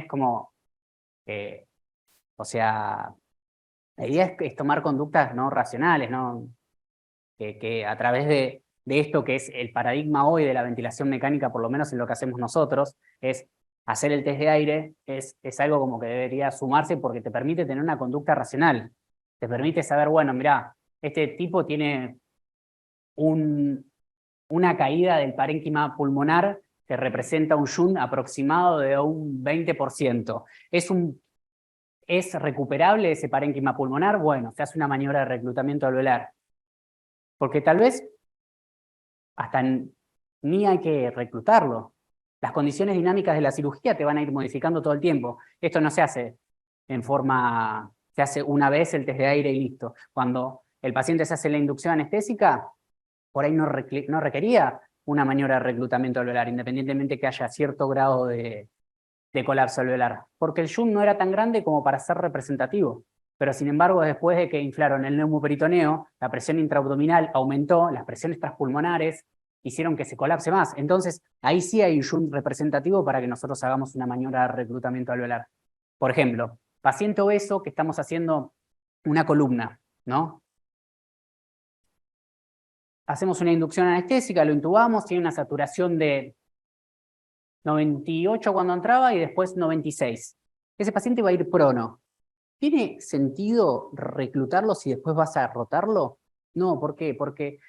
como, o sea, la idea es tomar conductas no racionales, ¿no? Que a través de esto que es el paradigma hoy de la ventilación mecánica, por lo menos en lo que hacemos nosotros, es hacer el test de aire, es algo como que debería sumarse porque te permite tener una conducta racional. Te permite saber, bueno, mirá, este tipo tiene una caída del parénquima pulmonar que representa un Jun aproximado de un 20%. ¿Es recuperable ese parénquima pulmonar? Bueno, se hace una maniobra de reclutamiento alveolar. Porque tal vez hasta ni hay que reclutarlo. Las condiciones dinámicas de la cirugía te van a ir modificando todo el tiempo. Esto no se hace se hace una vez el test de aire y listo. Cuando el paciente se hace la inducción anestésica, por ahí no requería una maniobra de reclutamiento alveolar, independientemente que haya cierto grado de colapso alveolar, porque el Jun no era tan grande como para ser representativo. Pero sin embargo, después de que inflaron el neumoperitoneo, la presión intraabdominal aumentó, las presiones transpulmonares hicieron que se colapse más. Entonces, ahí sí hay un Jun representativo para que nosotros hagamos una maniobra de reclutamiento alveolar. Por ejemplo, paciente obeso que estamos haciendo una columna, ¿no? Hacemos una inducción anestésica, lo intubamos, tiene una saturación de 98 cuando entraba y después 96. Ese paciente va a ir prono. ¿Tiene sentido reclutarlo si después vas a rotarlo? No, ¿por qué? Porque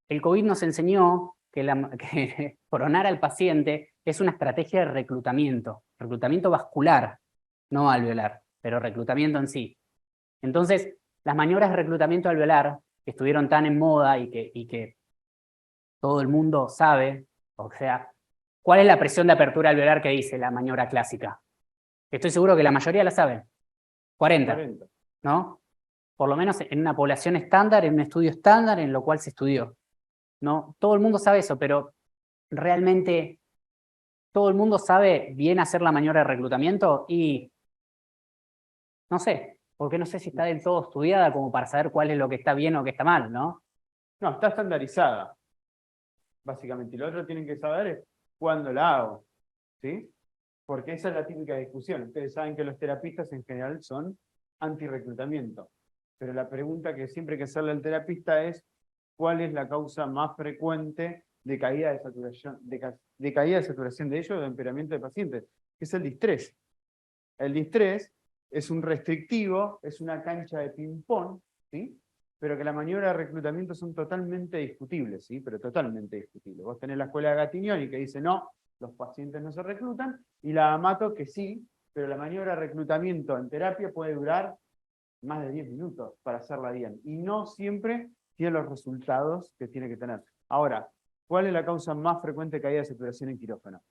el COVID nos enseñó que pronar al paciente es una estrategia de reclutamiento vascular, no alveolar, pero reclutamiento en sí. Entonces, las maniobras de reclutamiento alveolar, que estuvieron tan en moda y que todo el mundo sabe, o sea, ¿cuál es la presión de apertura alveolar que dice la maniobra clásica? Estoy seguro que la mayoría la sabe. 40,
40.
¿no? Por lo menos en una población estándar, en un estudio estándar en lo cual se estudió. ¿No? Todo el mundo sabe eso, pero realmente todo el mundo sabe bien hacer la maniobra de reclutamiento y no sé, porque no sé si está del todo estudiada como para saber cuál es lo que está bien o que está mal, ¿no?
No, está estandarizada, básicamente. Y lo otro tienen que saber es cuándo la hago, ¿sí? Porque esa es la típica discusión. Ustedes saben que los terapistas en general son anti-reclutamiento. Pero la pregunta que siempre hay que hacerle al terapista es ¿cuál es la causa más frecuente de caída de saturación, de caída de saturación de ellos o de empeoramiento de pacientes? Que es el distrés. El distrés es un restrictivo, es una cancha de ping-pong, ¿sí? Pero que la maniobra de reclutamiento son totalmente discutibles, ¿sí? Pero totalmente discutibles. Vos tenés la escuela de Gatignoni que dice no, los pacientes no se reclutan, y la Amato que sí, pero la maniobra de reclutamiento en terapia puede durar más de 10 minutos para hacerla bien. Y no siempre tiene los resultados que tiene que tener. Ahora, ¿cuál es la causa más frecuente de caída de saturación en quirófano?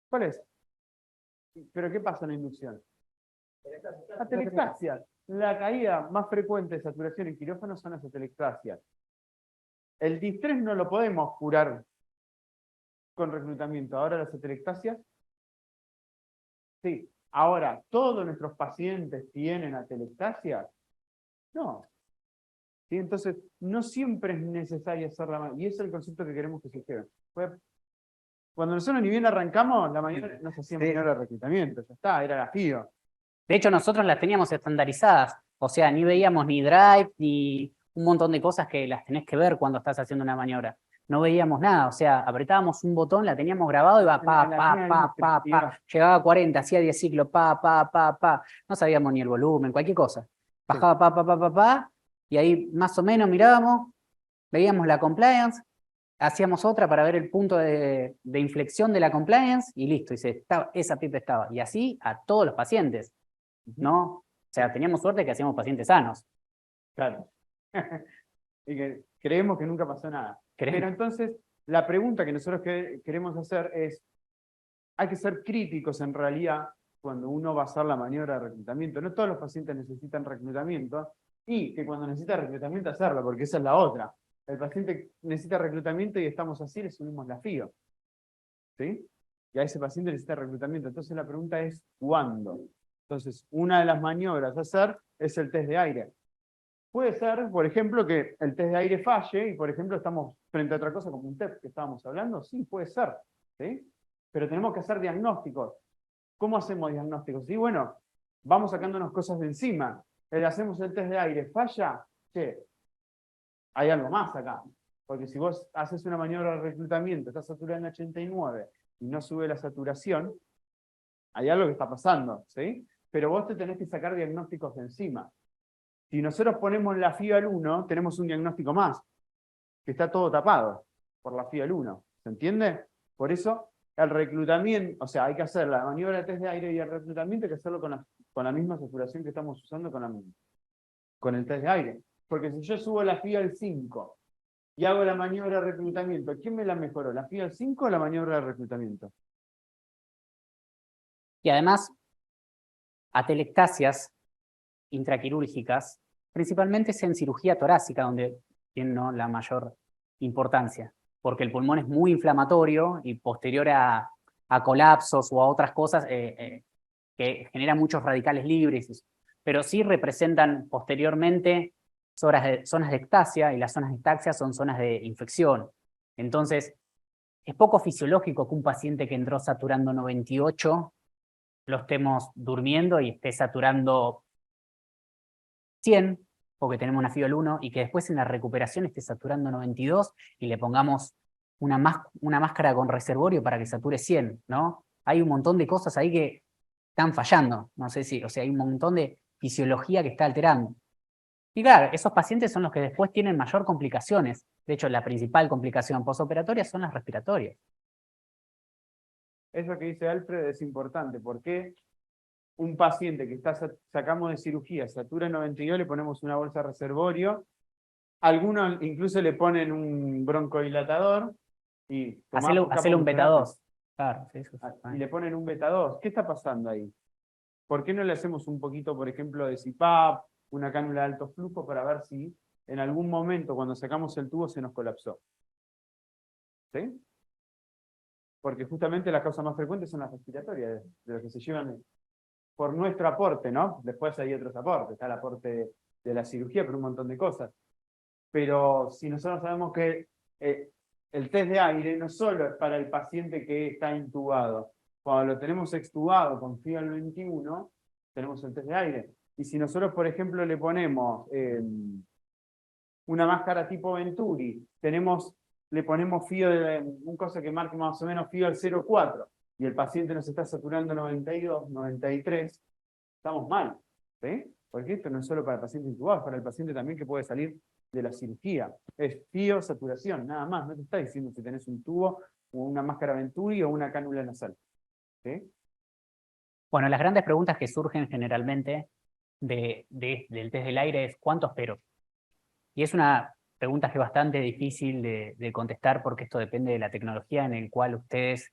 ¿Cuál es? ¿Pero qué pasa en la inducción? Atelectasias. La caída más frecuente de saturación en quirófano son las atelectasias. El distrés no lo podemos curar con reclutamiento. Ahora las atelectasias, sí. Ahora, ¿todos nuestros pacientes tienen atelectasias? No. ¿Sí? Entonces, no siempre es necesario hacer la maniobra. Y ese es el concepto que queremos que se quede. Cuando nosotros ni bien arrancamos, la mañana no se hacía maniobra de reclutamiento. Ya está, era la FIO.
De hecho, nosotros las teníamos estandarizadas. O sea, ni veíamos ni drive, ni un montón de cosas que las tenés que ver cuando estás haciendo una maniobra. No veíamos nada, o sea, apretábamos un botón, la teníamos grabado y va pa. Llegaba a 40, hacía 10 ciclos, pa. No sabíamos ni el volumen, cualquier cosa. Bajaba pa, y ahí más o menos mirábamos, veíamos la compliance, hacíamos otra para ver el punto de inflexión de la compliance y listo, esa pipa estaba. Y así a todos los pacientes, ¿no? O sea, teníamos suerte que hacíamos pacientes sanos.
Claro. Y que creemos que nunca pasó nada.
Creemos.
Pero entonces, la pregunta que nosotros queremos hacer es, hay que ser críticos en realidad cuando uno va a hacer la maniobra de reclutamiento. No todos los pacientes necesitan reclutamiento, y que cuando necesita reclutamiento hacerlo, porque esa es la otra. El paciente necesita reclutamiento y estamos así, le subimos la FIO. ¿Sí? Y a ese paciente necesita reclutamiento. Entonces la pregunta es, ¿cuándo? Entonces, una de las maniobras a hacer es el test de aire. Puede ser, por ejemplo, que el test de aire falle y, por ejemplo, estamos frente a otra cosa como un TEP que estábamos hablando. Sí, puede ser, ¿sí? Pero tenemos que hacer diagnósticos. ¿Cómo hacemos diagnósticos? Sí, bueno, vamos sacándonos cosas de encima. Hacemos el test de aire, falla, che, hay algo más acá. Porque si vos haces una maniobra de reclutamiento, estás saturado en 89 y no sube la saturación, hay algo que está pasando, ¿sí? Pero vos te tenés que sacar diagnósticos de encima. Si nosotros ponemos la FIVAL 1, tenemos un diagnóstico más, que está todo tapado por la FIVAL 1. ¿Se entiende? Por eso, el reclutamiento, o sea, hay que hacer la maniobra de test de aire y el reclutamiento, hay que hacerlo con la misma saturación que estamos usando con el test de aire. Porque si yo subo la FIVAL 5 y hago la maniobra de reclutamiento, ¿quién me la mejoró? ¿La FIVAL 5 o la maniobra de reclutamiento?
Y además, atelectasias intraquirúrgicas, principalmente es en cirugía torácica donde tienen, ¿no?, la mayor importancia, porque el pulmón es muy inflamatorio y posterior a colapsos o a otras cosas que generan muchos radicales libres, pero sí representan posteriormente zonas de ectasia, y las zonas de ectasia son zonas de infección. Entonces, es poco fisiológico que un paciente que entró saturando 98 lo estemos durmiendo y esté saturando 100, porque tenemos una FIVAL 1, y que después en la recuperación esté saturando 92 y le pongamos una máscara con reservorio para que sature 100, ¿no? Hay un montón de cosas ahí que están fallando, no sé si, o sea, hay un montón de fisiología que está alterando. Y claro, esos pacientes son los que después tienen mayor complicaciones. De hecho, la principal complicación postoperatoria son las respiratorias.
Eso que dice Alfred es importante, porque un paciente que sacamos de cirugía, satura 92, le ponemos una bolsa de reservorio, algunos incluso le ponen un broncodilatador y
Hacele un beta 2. Claro, sí, eso
y le ponen un beta 2. ¿Qué está pasando ahí? ¿Por qué no le hacemos un poquito, por ejemplo, de CPAP, una cánula de alto flujo, para ver si en algún momento cuando sacamos el tubo se nos colapsó? ¿Sí? Porque justamente las causas más frecuentes son las respiratorias, de lo que se llevan por nuestro aporte, ¿no? Después hay otros aportes, está el aporte de la cirugía, por un montón de cosas. Pero si nosotros sabemos que el test de aire no solo es para el paciente que está intubado, cuando lo tenemos extubado con FIVAL 21, tenemos el test de aire. Y si nosotros, por ejemplo, le ponemos una máscara tipo Venturi, le ponemos un cosa que marque más o menos FIVAL 0,4, y el paciente nos está saturando 92, 93, estamos mal, ¿sí? Porque esto no es solo para el paciente intubado, es para el paciente también que puede salir de la cirugía. Es saturación, nada más. No te está diciendo si tenés un tubo, o una máscara Venturi o una cánula nasal, ¿sí?
Bueno, las grandes preguntas que surgen generalmente del test del aire es ¿cuánto espero? Y es una pregunta que es bastante difícil de contestar, porque esto depende de la tecnología en la cual ustedes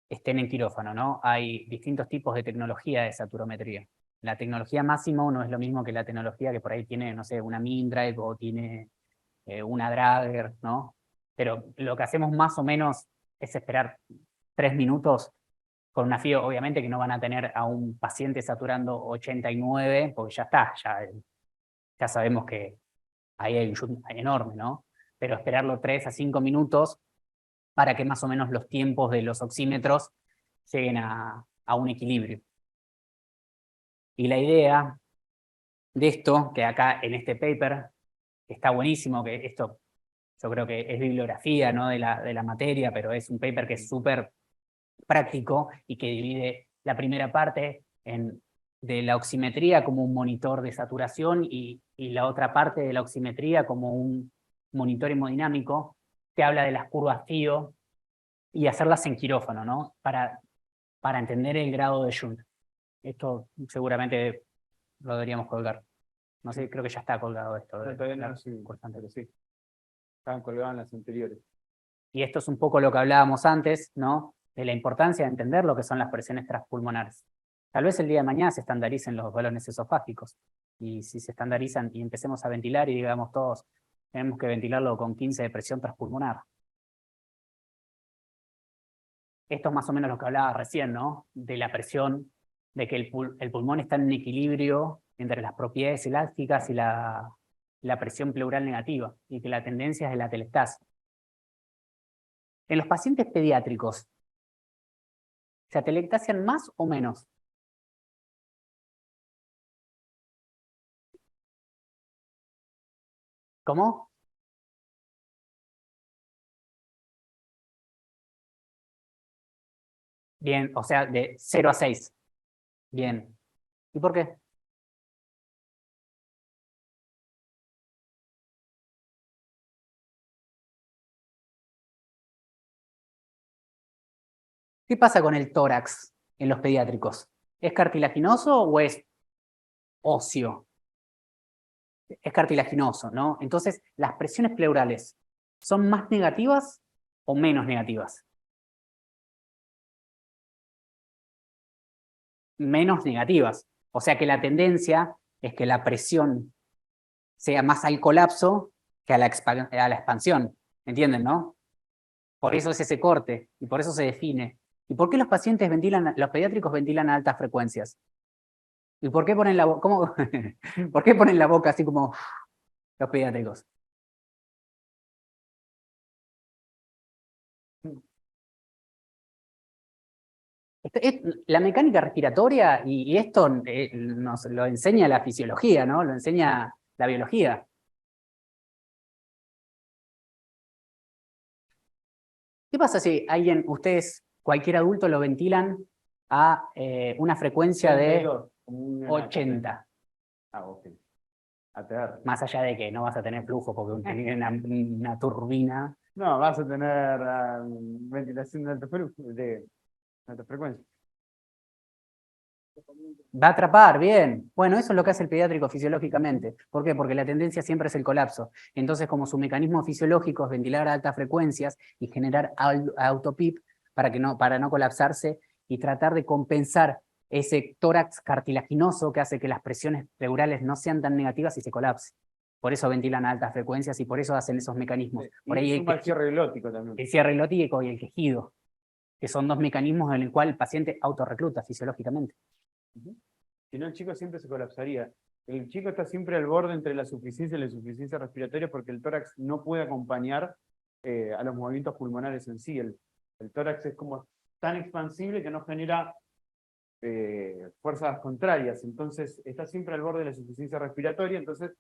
estén en quirófano, ¿no? Hay distintos tipos de tecnología de saturometría. La tecnología Masimo no es lo mismo que la tecnología que por ahí tiene, no sé, una Mindrive o tiene una Drager, ¿no? Pero lo que hacemos más o menos es esperar 3 minutos con una FIO. Obviamente que no van a tener a un paciente saturando 89, porque ya está, ya sabemos que ahí hay un shoot enorme, ¿no? Pero esperarlo 3 a 5 minutos para que más o menos los tiempos de los oxímetros lleguen a un equilibrio. Y la idea de esto, que acá en este paper está buenísimo, que esto yo creo que es bibliografía, ¿no?, de la materia, pero es un paper que es súper práctico y que divide la primera parte de la oximetría como un monitor de saturación y la otra parte de la oximetría como un monitor hemodinámico, que habla de las curvas FIO y hacerlas en quirófano, ¿no? Para entender el grado de Shunt. Esto seguramente lo deberíamos colgar. No sé, creo que ya está colgado esto.
No, todavía no, sí, pero sí. Estaban colgados en las anteriores.
Y esto es un poco lo que hablábamos antes, ¿no?, de la importancia de entender lo que son las presiones transpulmonares. Tal vez el día de mañana se estandaricen los balones esofágicos, y si se estandarizan y empecemos a ventilar y digamos todos, tenemos que ventilarlo con 15 de presión transpulmonar. Esto es más o menos lo que hablaba recién, ¿no?, de la presión, de que el pulmón está en un equilibrio entre las propiedades elásticas y la presión pleural negativa, y que la tendencia es de la atelectasia. En los pacientes pediátricos, ¿se atelectasian más o menos? ¿Cómo? Bien, o sea, de 0 a 6. Bien. ¿Y por qué? ¿Qué pasa con el tórax en los pediátricos? ¿Es cartilaginoso o es óseo? Es cartilaginoso, ¿no? Entonces, ¿las presiones pleurales son más negativas o menos negativas? Menos negativas. O sea que la tendencia es que la presión sea más al colapso que a la expansión. ¿Entienden, no? Por eso es ese corte y por eso se define. ¿Y por qué los pacientes ventilan, los pediátricos ventilan a altas frecuencias? ¿Y por qué ponen la boca? ¿Cómo? ¿Por qué ponen la boca así como los pediátricos? La mecánica respiratoria, y esto nos lo enseña la fisiología, ¿no? Lo enseña la biología. ¿Qué pasa si ustedes, cualquier adulto, lo ventilan a una frecuencia de
32, como una
80?
Ah, ok. ATR.
Más allá de que no vas a tener flujo porque tenés una turbina.
No, vas a tener ventilación de alta frecuencia.
Va a atrapar, bien. Bueno, eso es lo que hace el pediátrico fisiológicamente. ¿Por qué? Porque la tendencia siempre es el colapso. Entonces, como su mecanismo fisiológico es ventilar a altas frecuencias y generar autopip para no colapsarse y tratar de compensar ese tórax cartilaginoso que hace que las presiones pleurales no sean tan negativas y se colapse. Por eso ventilan a altas frecuencias y por eso hacen esos mecanismos. Por ahí
Y el cierre glótico también.
el cierre glótico y el quejido, que son dos mecanismos en el cual el paciente autorrecluta fisiológicamente.
Si no, el chico siempre se colapsaría. El chico está siempre al borde entre la suficiencia y la insuficiencia respiratoria porque el tórax no puede acompañar a los movimientos pulmonares en sí. El tórax es como tan expansible que no genera fuerzas contrarias. Entonces está siempre al borde de la insuficiencia respiratoria. Entonces,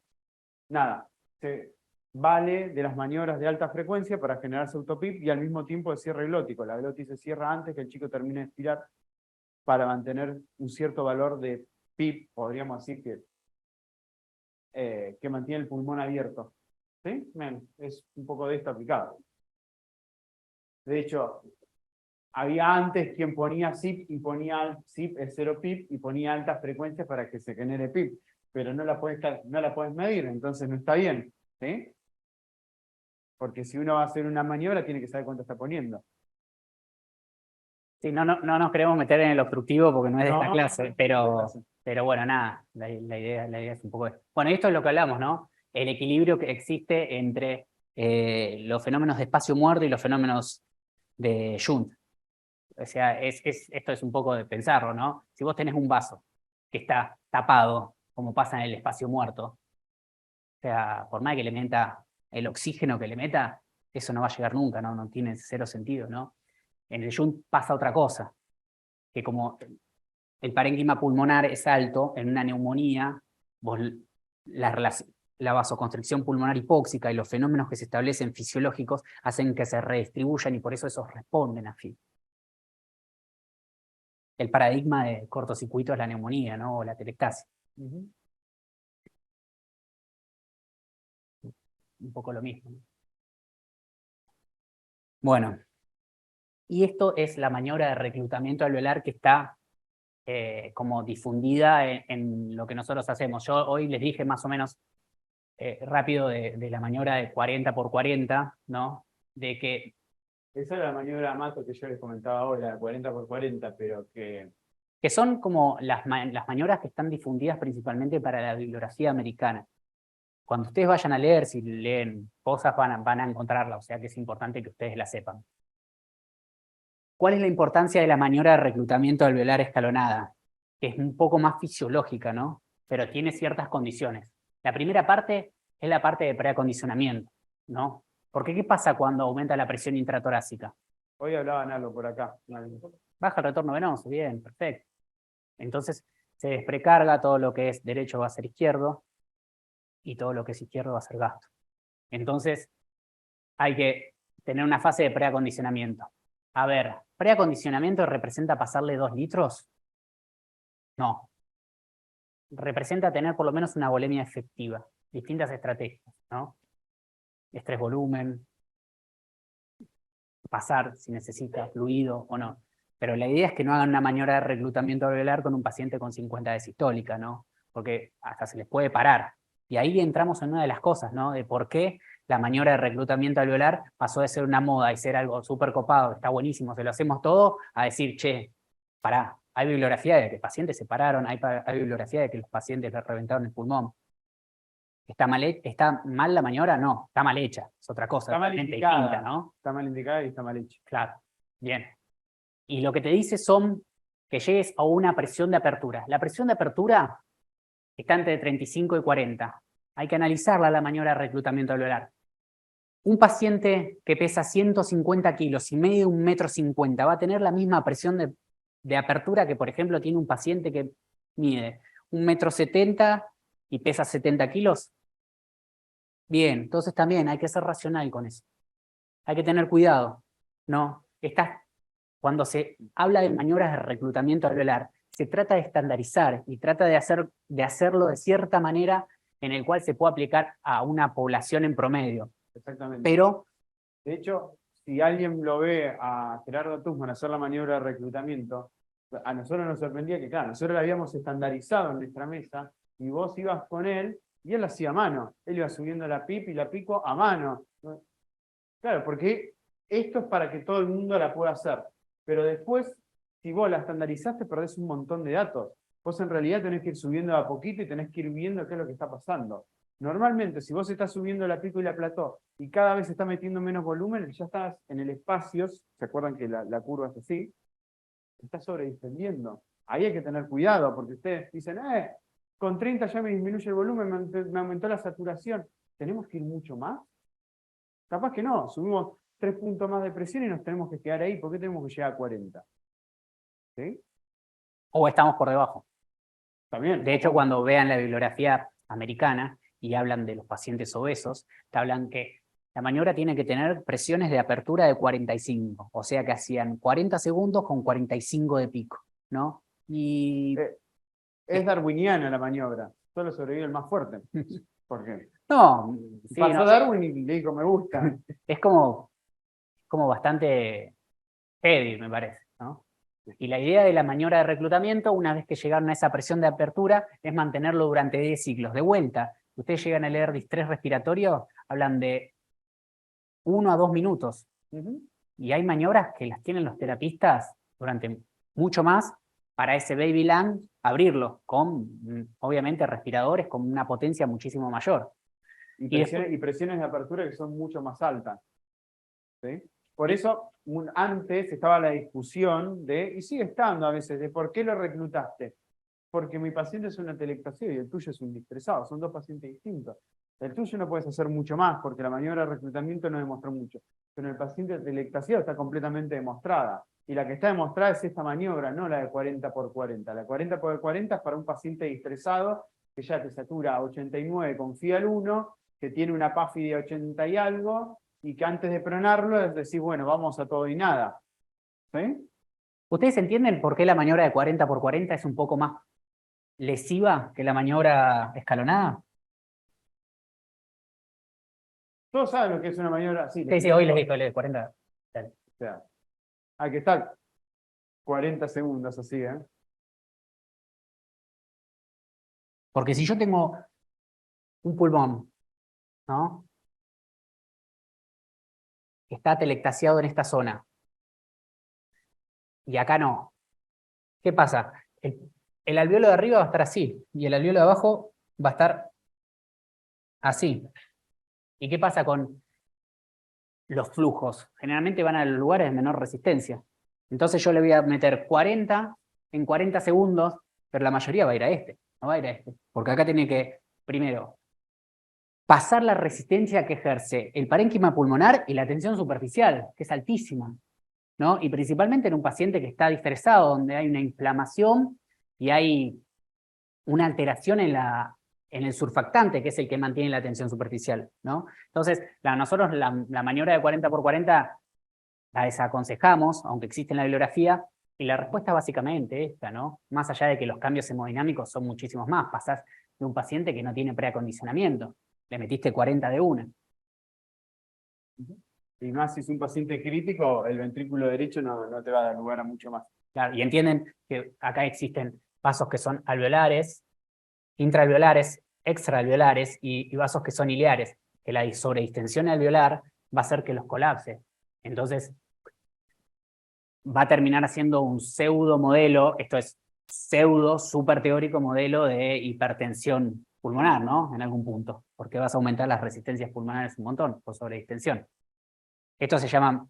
nada, se vale de las maniobras de alta frecuencia para generarse autopip y al mismo tiempo de cierre glótico. La glotis se cierra antes que el chico termine de expirar para mantener un cierto valor de PIP, podríamos decir que mantiene el pulmón abierto. ¿Sí? Bien, es un poco de esto aplicado. De hecho, había antes quien ponía SIP y ponía SIP es 0 PIP y ponía altas frecuencias para que se genere PIP, pero no la puedes medir, entonces no está bien. ¿Sí? Porque si uno va a hacer una maniobra, tiene que saber cuánto está poniendo.
Sí, no nos queremos meter en el obstructivo porque no es de esta
No,
clase, pero bueno, nada, la idea es un poco... Bueno, esto es lo que hablamos, ¿no? El equilibrio que existe entre los fenómenos de espacio muerto y los fenómenos de Jund. O sea, esto es un poco de pensarlo, ¿no? Si vos tenés un vaso que está tapado, como pasa en el espacio muerto, o sea, por más que le meta el oxígeno que le meta, eso no va a llegar nunca, ¿no? No tiene cero sentido, ¿no? En el Jund pasa otra cosa, que como el parénquima pulmonar es alto, en una neumonía, vos la vasoconstricción pulmonar hipóxica y los fenómenos que se establecen fisiológicos hacen que se redistribuyan y por eso esos responden a FIB. El paradigma de cortocircuito es la neumonía, ¿no? O la atelectasia. Un poco lo mismo. Bueno, y esto es la maniobra de reclutamiento alveolar que está como difundida en lo que nosotros hacemos. Yo hoy les dije más o menos rápido de la maniobra de 40 por 40, ¿no? De que...
Esa es la maniobra Mato que yo les comentaba ahora, 40 por 40, pero que
son como las maniobras que están difundidas principalmente para la bibliografía americana. Cuando ustedes vayan a leer, si leen cosas, van a encontrarla, o sea que es importante que ustedes la sepan. ¿Cuál es la importancia de la maniobra de reclutamiento alveolar escalonada? Que es un poco más fisiológica, ¿no? pero tiene ciertas condiciones. La primera parte es la parte de preacondicionamiento, ¿no? Porque ¿qué pasa cuando aumenta la presión intratorácica?
Hoy hablaban algo por acá.
Baja el retorno venoso, bien, perfecto. Entonces se desprecarga, todo lo que es derecho va a ser izquierdo y todo lo que es izquierdo va a ser gasto. Entonces hay que tener una fase de preacondicionamiento. A ver, ¿preacondicionamiento representa pasarle 2 litros? No. Representa tener por lo menos una volemia efectiva. Distintas estrategias, ¿no? Estrés volumen, pasar si necesita, fluido o no. Pero la idea es que no hagan una maniobra de reclutamiento alveolar con un paciente con 50 de sistólica, ¿no? Porque hasta se les puede parar. Y ahí entramos en una de las cosas, ¿no? De por qué la maniobra de reclutamiento alveolar pasó de ser una moda y ser algo súper copado, está buenísimo, se lo hacemos todo, a decir, che, pará, hay bibliografía de que pacientes se pararon, hay bibliografía de que los pacientes les reventaron el pulmón. ¿Está mal la maniobra? No, está mal hecha, es otra cosa.
Está mal
totalmente
indicada,
distinta, ¿no?
Está mal indicada y está mal hecha.
Claro, bien. Y lo que te dice son que llegues a una presión de apertura. La presión de apertura está entre 35 y 40. Hay que analizarla la maniobra de reclutamiento alveolar. Un paciente que pesa 150 kilos y mide 1,50 m va a tener la misma presión de apertura que, por ejemplo, tiene un paciente que mide 1,70 m y pesa 70 kilos. Bien, entonces también hay que ser racional con eso. Hay que tener cuidado, ¿no? Cuando se habla de maniobras de reclutamiento alveolar, se trata de estandarizar y trata de hacerlo de cierta manera en el cual se pueda aplicar a una población en promedio.
Exactamente.
Pero,
de hecho, si alguien lo ve a Gerardo Tussman hacer la maniobra de reclutamiento, a nosotros nos sorprendía que, claro, nosotros la habíamos estandarizado en nuestra mesa y vos ibas con él y él hacía a mano. Él iba subiendo la PIP y la pico a mano. Claro, porque esto es para que todo el mundo la pueda hacer. Pero después, si vos la estandarizaste, perdés un montón de datos. Vos en realidad tenés que ir subiendo a poquito y tenés que ir viendo qué es lo que está pasando. Normalmente, si vos estás subiendo la pico y la plató y cada vez está metiendo menos volumen, ya estás en el espacio, ¿se acuerdan que la curva es así? Está sobredistendiendo. Ahí hay que tener cuidado, porque ustedes dicen, con 30 ya me disminuye el volumen, me aumentó la saturación. ¿Tenemos que ir mucho más? Capaz que no, subimos 3 puntos más de presión y nos tenemos que quedar ahí. ¿Por qué tenemos que llegar a 40? ¿Sí?
o estamos por debajo.
También.
De hecho, cuando vean la bibliografía americana y hablan de los pacientes obesos, te hablan que la maniobra tiene que tener presiones de apertura de 45, o sea que hacían 40 segundos con 45 de pico, ¿no? Y...
es darwiniana la maniobra, solo sobrevive el más fuerte. ¿Por qué?
No, sí,
pasó
no,
Darwin y le dijo, me gusta.
es como bastante heavy, me parece, ¿no? Y la idea de la maniobra de reclutamiento, una vez que llegaron a esa presión de apertura, es mantenerlo durante 10 ciclos. De vuelta, ustedes llegan a leer distrés respiratorio, hablan de 1 a 2 minutos. Y hay maniobras que las tienen los terapistas durante mucho más para ese baby lung abrirlo con, obviamente, respiradores con una potencia muchísimo mayor.
Y presiones de apertura que son mucho más altas. ¿Sí? Por eso, antes estaba la discusión de, y sigue estando a veces, de por qué lo reclutaste. Porque mi paciente es una telectasia y el tuyo es un distresado, son 2 pacientes distintos. El tuyo no puedes hacer mucho más porque la maniobra de reclutamiento no demostró mucho. Pero el paciente de telectasia está completamente demostrada. Y la que está demostrada es esta maniobra, no la de 40×40. La 40×40 es para un paciente distresado que ya te satura a 89 con FIAL 1, que tiene una PAFI de 80 y algo, y que antes de pronarlo es decir, bueno, vamos a todo y nada. ¿Sí?
¿Ustedes entienden por qué la maniobra de 40×40 es un poco más lesiva que la maniobra escalonada?
Todos saben lo que es una maniobra así.
Sí, hoy les dijo el de 40. Dale.
O sea, hay que estar 40 segundos así, ¿eh?
Porque si yo tengo un pulmón, ¿no? Que está telectasiado en esta zona, y acá no, ¿qué pasa? El alveolo de arriba va a estar así, y el alveolo de abajo va a estar así. ¿Y qué pasa con los flujos? Generalmente van a los lugares de menor resistencia. Entonces yo le voy a meter 40 en 40 segundos, pero la mayoría va a ir a este, no va a ir a este. Porque acá tiene que, primero, pasar la resistencia que ejerce el parénquima pulmonar y la tensión superficial, que es altísima, ¿no? Y principalmente en un paciente que está distresado, donde hay una inflamación y hay una alteración en el surfactante, que es el que mantiene la tensión superficial, ¿no? Entonces, nosotros la maniobra de 40×40 la desaconsejamos, aunque existe en la bibliografía, y la respuesta es básicamente esta, ¿no? Más allá de que los cambios hemodinámicos son muchísimos más, pasás de un paciente que no tiene preacondicionamiento, le metiste 40 de una.
Y más si es un paciente crítico, el ventrículo derecho no te va a dar lugar a mucho más.
Claro, y entienden que acá existen vasos que son alveolares, intraalveolares, extraalveolares y vasos que son ileares, que la sobredistensión alveolar va a hacer que los colapse. Entonces, va a terminar haciendo un pseudo modelo, esto es pseudo, súper teórico modelo de hipertensión pulmonar, ¿no? En algún punto, porque vas a aumentar las resistencias pulmonares un montón por sobredistensión. Esto se llama,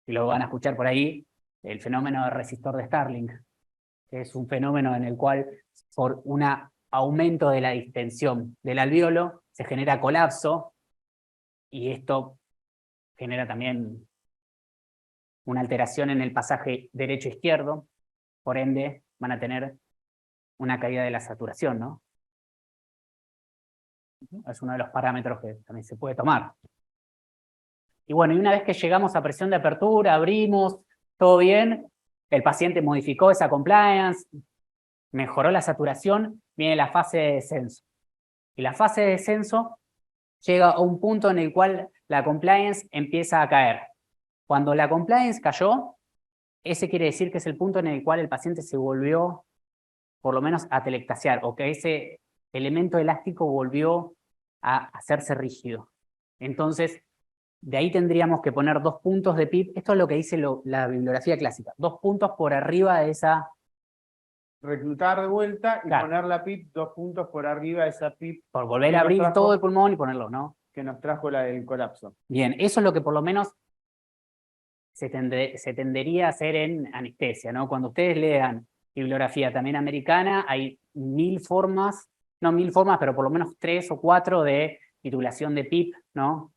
y lo van a escuchar por ahí, el fenómeno de resistor de Starling, que es un fenómeno en el cual por un aumento de la distensión del alveolo se genera colapso y esto genera también una alteración en el pasaje derecho-izquierdo, por ende van a tener una caída de la saturación, ¿no? Es uno de los parámetros que también se puede tomar. Y bueno, y una vez que llegamos a presión de apertura, abrimos, todo bien, el paciente modificó esa compliance, mejoró la saturación, viene la fase de descenso. Y la fase de descenso llega a un punto en el cual la compliance empieza a caer. Cuando la compliance cayó, ese quiere decir que es el punto en el cual el paciente se volvió, por lo menos, a telectasiar, o que ese elemento elástico volvió a hacerse rígido. Entonces, de ahí tendríamos que poner 2 puntos de PIP. Esto es lo que dice la bibliografía clásica. 2 puntos por arriba de esa...
Reclutar de vuelta y
Claro.
poner la PIP 2 puntos por arriba de esa PIP
Por volver
que
a
nos
abrir
trajo-
todo el pulmón y ponerlo, ¿no?
que nos trajo el colapso.
Bien, eso es lo que por lo menos se tendería a hacer en anestesia, ¿no? Cuando ustedes lean bibliografía también americana, hay 1000 formas, no 1000 formas, pero por lo menos 3 o 4 de titulación de PIP, ¿no?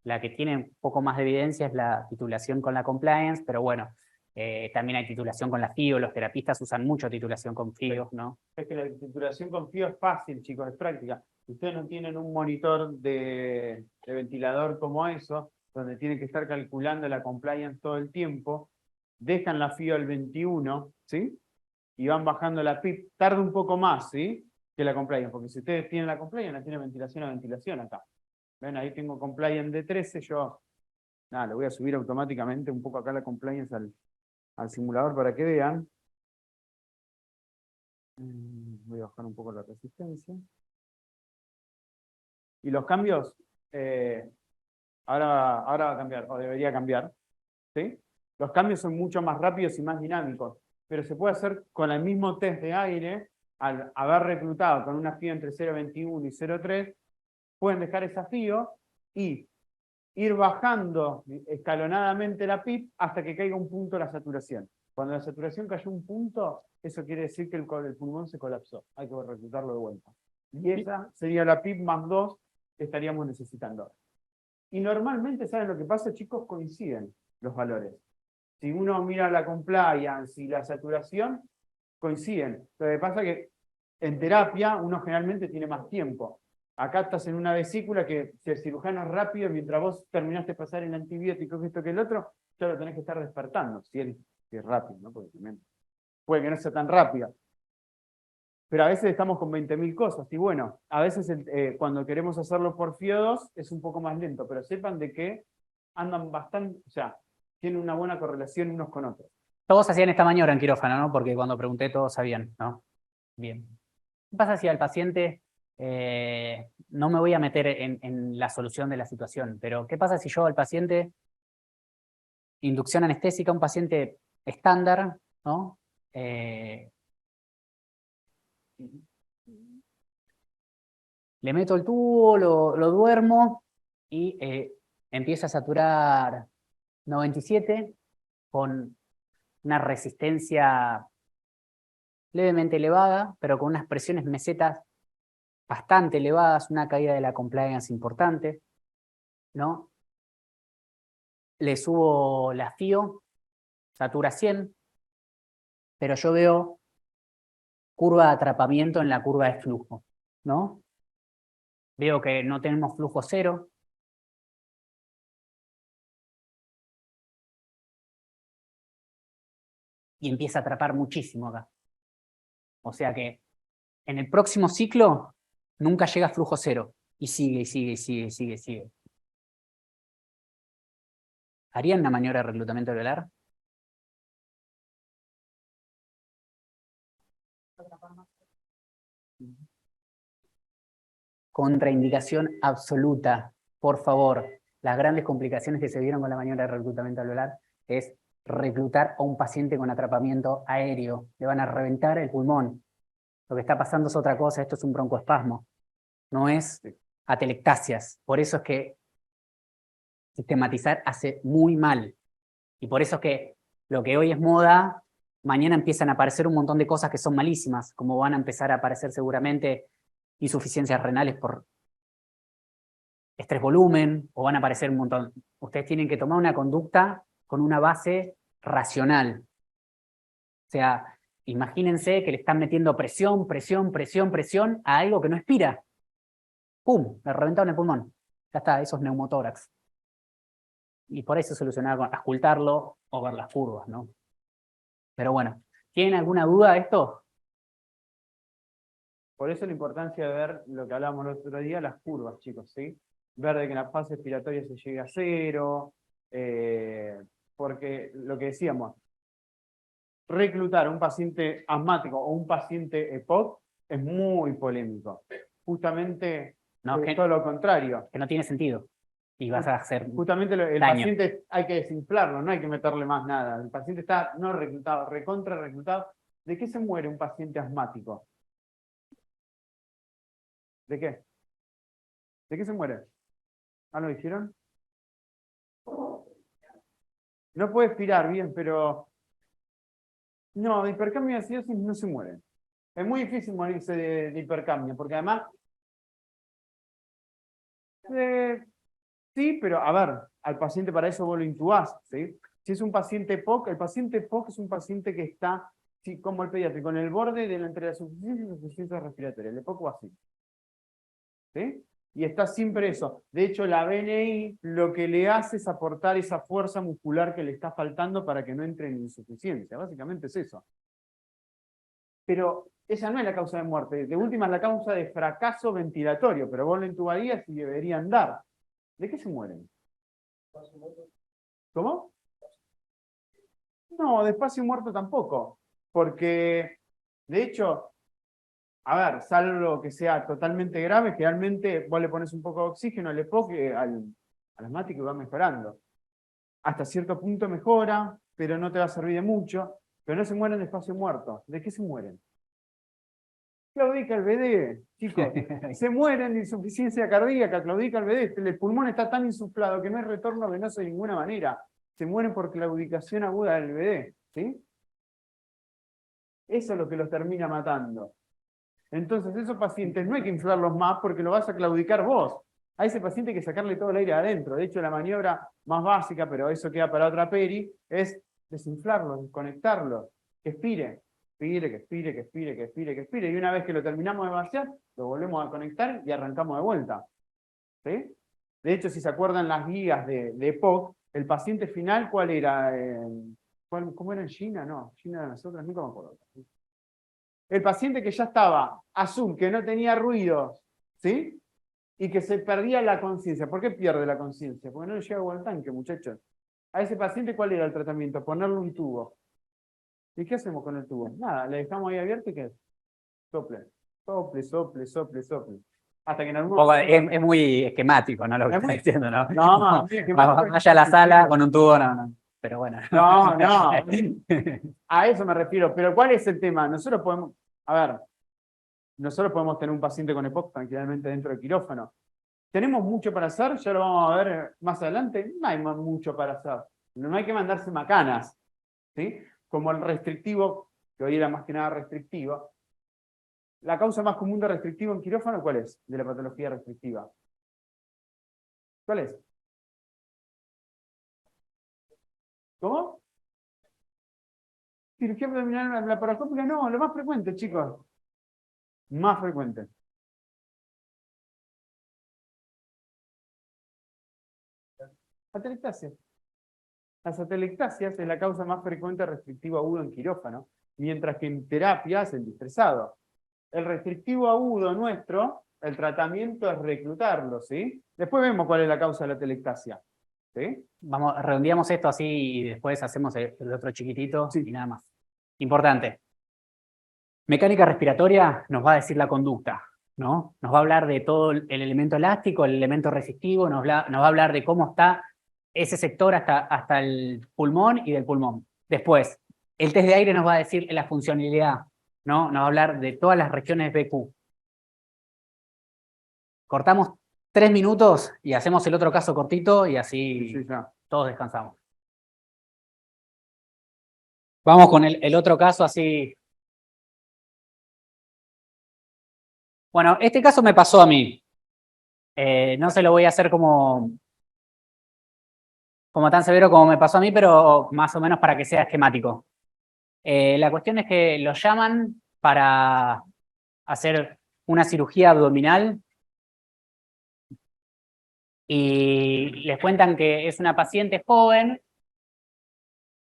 La que tiene un poco más de evidencia es la titulación con la compliance, pero bueno, también hay titulación con la FIO, los terapistas usan mucho titulación con FIO, ¿no?
Es que la titulación con FIO es fácil, chicos, es práctica. Ustedes no tienen un monitor de ventilador como eso, donde tienen que estar calculando la compliance todo el tiempo, dejan la FIO al 21, ¿sí? Y van bajando la PIP, tarda un poco más, ¿sí? Que la compliance, porque si ustedes tienen la compliance, la tienen ventilación a ventilación acá. Ven, ahí tengo compliance de 13, yo, nada, le voy a subir automáticamente un poco acá la compliance al simulador para que vean. Voy a bajar un poco la resistencia. Y los cambios, ahora va a cambiar, o debería cambiar, ¿sí? Los cambios son mucho más rápidos y más dinámicos, pero se puede hacer con el mismo test de aire, al haber reclutado con una FIO entre 0,21 y 0,3, pueden dejar esa FIO y ir bajando escalonadamente la PIP hasta que caiga un punto la saturación. Cuando la saturación cayó un punto, eso quiere decir que el pulmón se colapsó. Hay que reclutarlo de vuelta. Y esa sería la PIP más 2 que estaríamos necesitando. Y normalmente, ¿saben lo que pasa, chicos? Coinciden los valores. Si uno mira la compliance y la saturación, coinciden. Lo que pasa es que en terapia uno generalmente tiene más tiempo. Acá estás en una vesícula que si el cirujano es rápido, mientras vos terminaste de pasar el antibiótico, que esto que el otro, ya lo tenés que estar despertando, si es rápido, ¿no? Porque también puede que no sea tan rápido. Pero a veces estamos con 20.000 cosas, y bueno, a veces cuando queremos hacerlo por FIO2 es un poco más lento, pero sepan de que andan bastante, o sea, tienen una buena correlación unos con otros.
Todos hacían esta maniobra en quirófano, ¿no? Porque cuando pregunté todos sabían, ¿no? Bien. ¿Qué pasa si al paciente, no me voy a meter en la solución de la situación, pero qué pasa si yo al paciente, inducción anestésica, un paciente estándar, ¿no? Le meto el tubo, lo duermo y empieza a saturar 97 con una resistencia levemente elevada, pero con unas presiones mesetas bastante elevadas, una caída de la compliance importante, ¿no? Le subo la FIO, satura 100, pero yo veo curva de atrapamiento en la curva de flujo, ¿no? Veo que no tenemos flujo cero. Y empieza a atrapar muchísimo acá. O sea que en el próximo ciclo nunca llega a flujo cero. Y sigue, y sigue, y sigue, y sigue, y sigue. ¿Harían una maniobra de reclutamiento alveolar? Contraindicación absoluta. Por favor, las grandes complicaciones que se vieron con la maniobra de reclutamiento alveolar es reclutar a un paciente con atrapamiento aéreo. Le van a reventar el pulmón. Lo que está pasando es otra cosa, esto es un broncoespasmo. No es atelectasias. Por eso es que sistematizar hace muy mal. Y por eso es que lo que hoy es moda, mañana empiezan a aparecer un montón de cosas que son malísimas, como van a empezar a aparecer seguramente insuficiencias renales por estrés volumen, o van a aparecer un montón. Ustedes tienen que tomar una conducta con una base racional. O sea, imagínense que le están metiendo presión, presión, presión, presión a algo que no expira. ¡Pum! Le reventaron el pulmón. Ya está, eso es neumotórax. Y por eso solucionar con auscultarlo o ver las curvas, ¿no? Pero bueno, ¿tienen alguna duda de esto?
Por eso la importancia de ver lo que hablábamos el otro día, las curvas, chicos, ¿sí? Ver de que en la fase expiratoria se llegue a cero, porque lo que decíamos, reclutar a un paciente asmático o un paciente EPOC es muy polémico. Justamente
No,
es todo lo contrario.
que no tiene sentido. Y vas a hacer
Justamente el
daño.
paciente hay que desinflarlo, no hay que meterle más nada. El paciente está no reclutado, recontra reclutado. ¿De qué se muere un paciente asmático? ¿De qué? ¿De qué se muere? ¿Ah, lo dijeron? No puede expirar bien, pero no, de hipercamia de acidosis no se muere. Es muy difícil morirse de hipercamia, porque además, sí, pero a ver, al paciente para eso vos lo intubás, ¿sí? Si es un paciente POC, el paciente POC es un paciente que está, sí, como el pediatra, con el borde de entre la suficiencia y la insuficiencia respiratoria. El EPOC va así. ¿Sí? Y está siempre eso. De hecho, la BNI lo que le hace es aportar esa fuerza muscular que le está faltando para que no entre en insuficiencia. Básicamente es eso. Pero esa no es la causa de muerte. De última es la causa de fracaso ventilatorio, pero vos lo intubarías y deberían dar. ¿De qué se mueren? ¿Cómo? No, de espacio muerto tampoco. Porque, de hecho, a ver, salvo que sea totalmente grave, generalmente vos le pones un poco de oxígeno al EPOC, al asmático y va mejorando. Hasta cierto punto mejora, pero no te va a servir de mucho. Pero no se mueren de espacio muerto. ¿De qué se mueren? Claudica el BD, chicos. Se mueren de insuficiencia cardíaca, claudica el BD. El pulmón está tan insuflado que no hay retorno venoso de ninguna manera. Se mueren por claudicación aguda del BD. ¿Sí? Eso es lo que los termina matando. Entonces, esos pacientes no hay que inflarlos más porque lo vas a claudicar vos. A ese paciente hay que sacarle todo el aire adentro. De hecho, la maniobra más básica, pero eso queda para otra peri, es desinflarlo, desconectarlo, que expire. Expire, que expire, que expire, que expire, que expire. Y una vez que lo terminamos de vaciar, lo volvemos a conectar y arrancamos de vuelta. ¿Sí? De hecho, si se acuerdan las guías de EPOC, el paciente final, ¿cuál era? ¿Cómo era en China? No, China de nosotros, nunca me acuerdo. El paciente que ya estaba azul, que no tenía ruidos, ¿sí? Y que se perdía la conciencia. ¿Por qué pierde la conciencia? Porque no le llega agua al tanque, muchachos. A ese paciente, ¿cuál era el tratamiento? Ponerle un tubo. ¿Y qué hacemos con el tubo? Nada, le dejamos ahí abierto y que sople, sople, sople, sople, sople. Hasta que en algún momento...
Es muy esquemático, ¿no? Lo que
Es
está
muy-
diciendo, ¿no?
No,
Vaya a la sala con un tubo, no. Pero bueno.
No, no. A eso me refiero. Pero ¿cuál es el tema? Nosotros podemos... A ver, nosotros podemos tener un paciente con EPOC tranquilamente dentro del quirófano. ¿Tenemos mucho para hacer? Ya lo vamos a ver más adelante. No hay mucho para hacer. No hay que mandarse macanas, ¿sí? Como el restrictivo que hoy era más que nada restrictiva. La causa más común de restrictivo en quirófano, ¿cuál es? De la patología restrictiva. ¿Cuál es? ¿Cómo? Cirugía abdominal laparoscópica, no, lo más frecuente, chicos. Más frecuente. Atelectasia. Las atelectasias es la causa más frecuente de restrictivo agudo en quirófano, mientras que en terapia es el dispersado. El restrictivo agudo nuestro, el tratamiento es reclutarlo, ¿sí? Después vemos cuál es la causa de la atelectasia. ¿Sí?
Vamos, redondeamos esto así y después hacemos el otro chiquitito
Sí.
y nada más. Importante. Mecánica respiratoria nos va a decir la conducta, ¿no? Nos va a hablar de todo el elemento elástico, el elemento resistivo, nos va a hablar de cómo está ese sector hasta el pulmón y del pulmón. Después, el test de aire nos va a decir la funcionalidad, ¿no? Nos va a hablar de todas las regiones BQ. Cortamos 3 minutos y hacemos el otro caso cortito y así
Sí, ya.
todos descansamos. Vamos con el otro caso así. Bueno, este caso me pasó a mí. No se lo voy a hacer como tan severo como me pasó a mí, pero más o menos para que sea esquemático. La cuestión es que lo llaman para hacer una cirugía abdominal y les cuentan que es una paciente joven,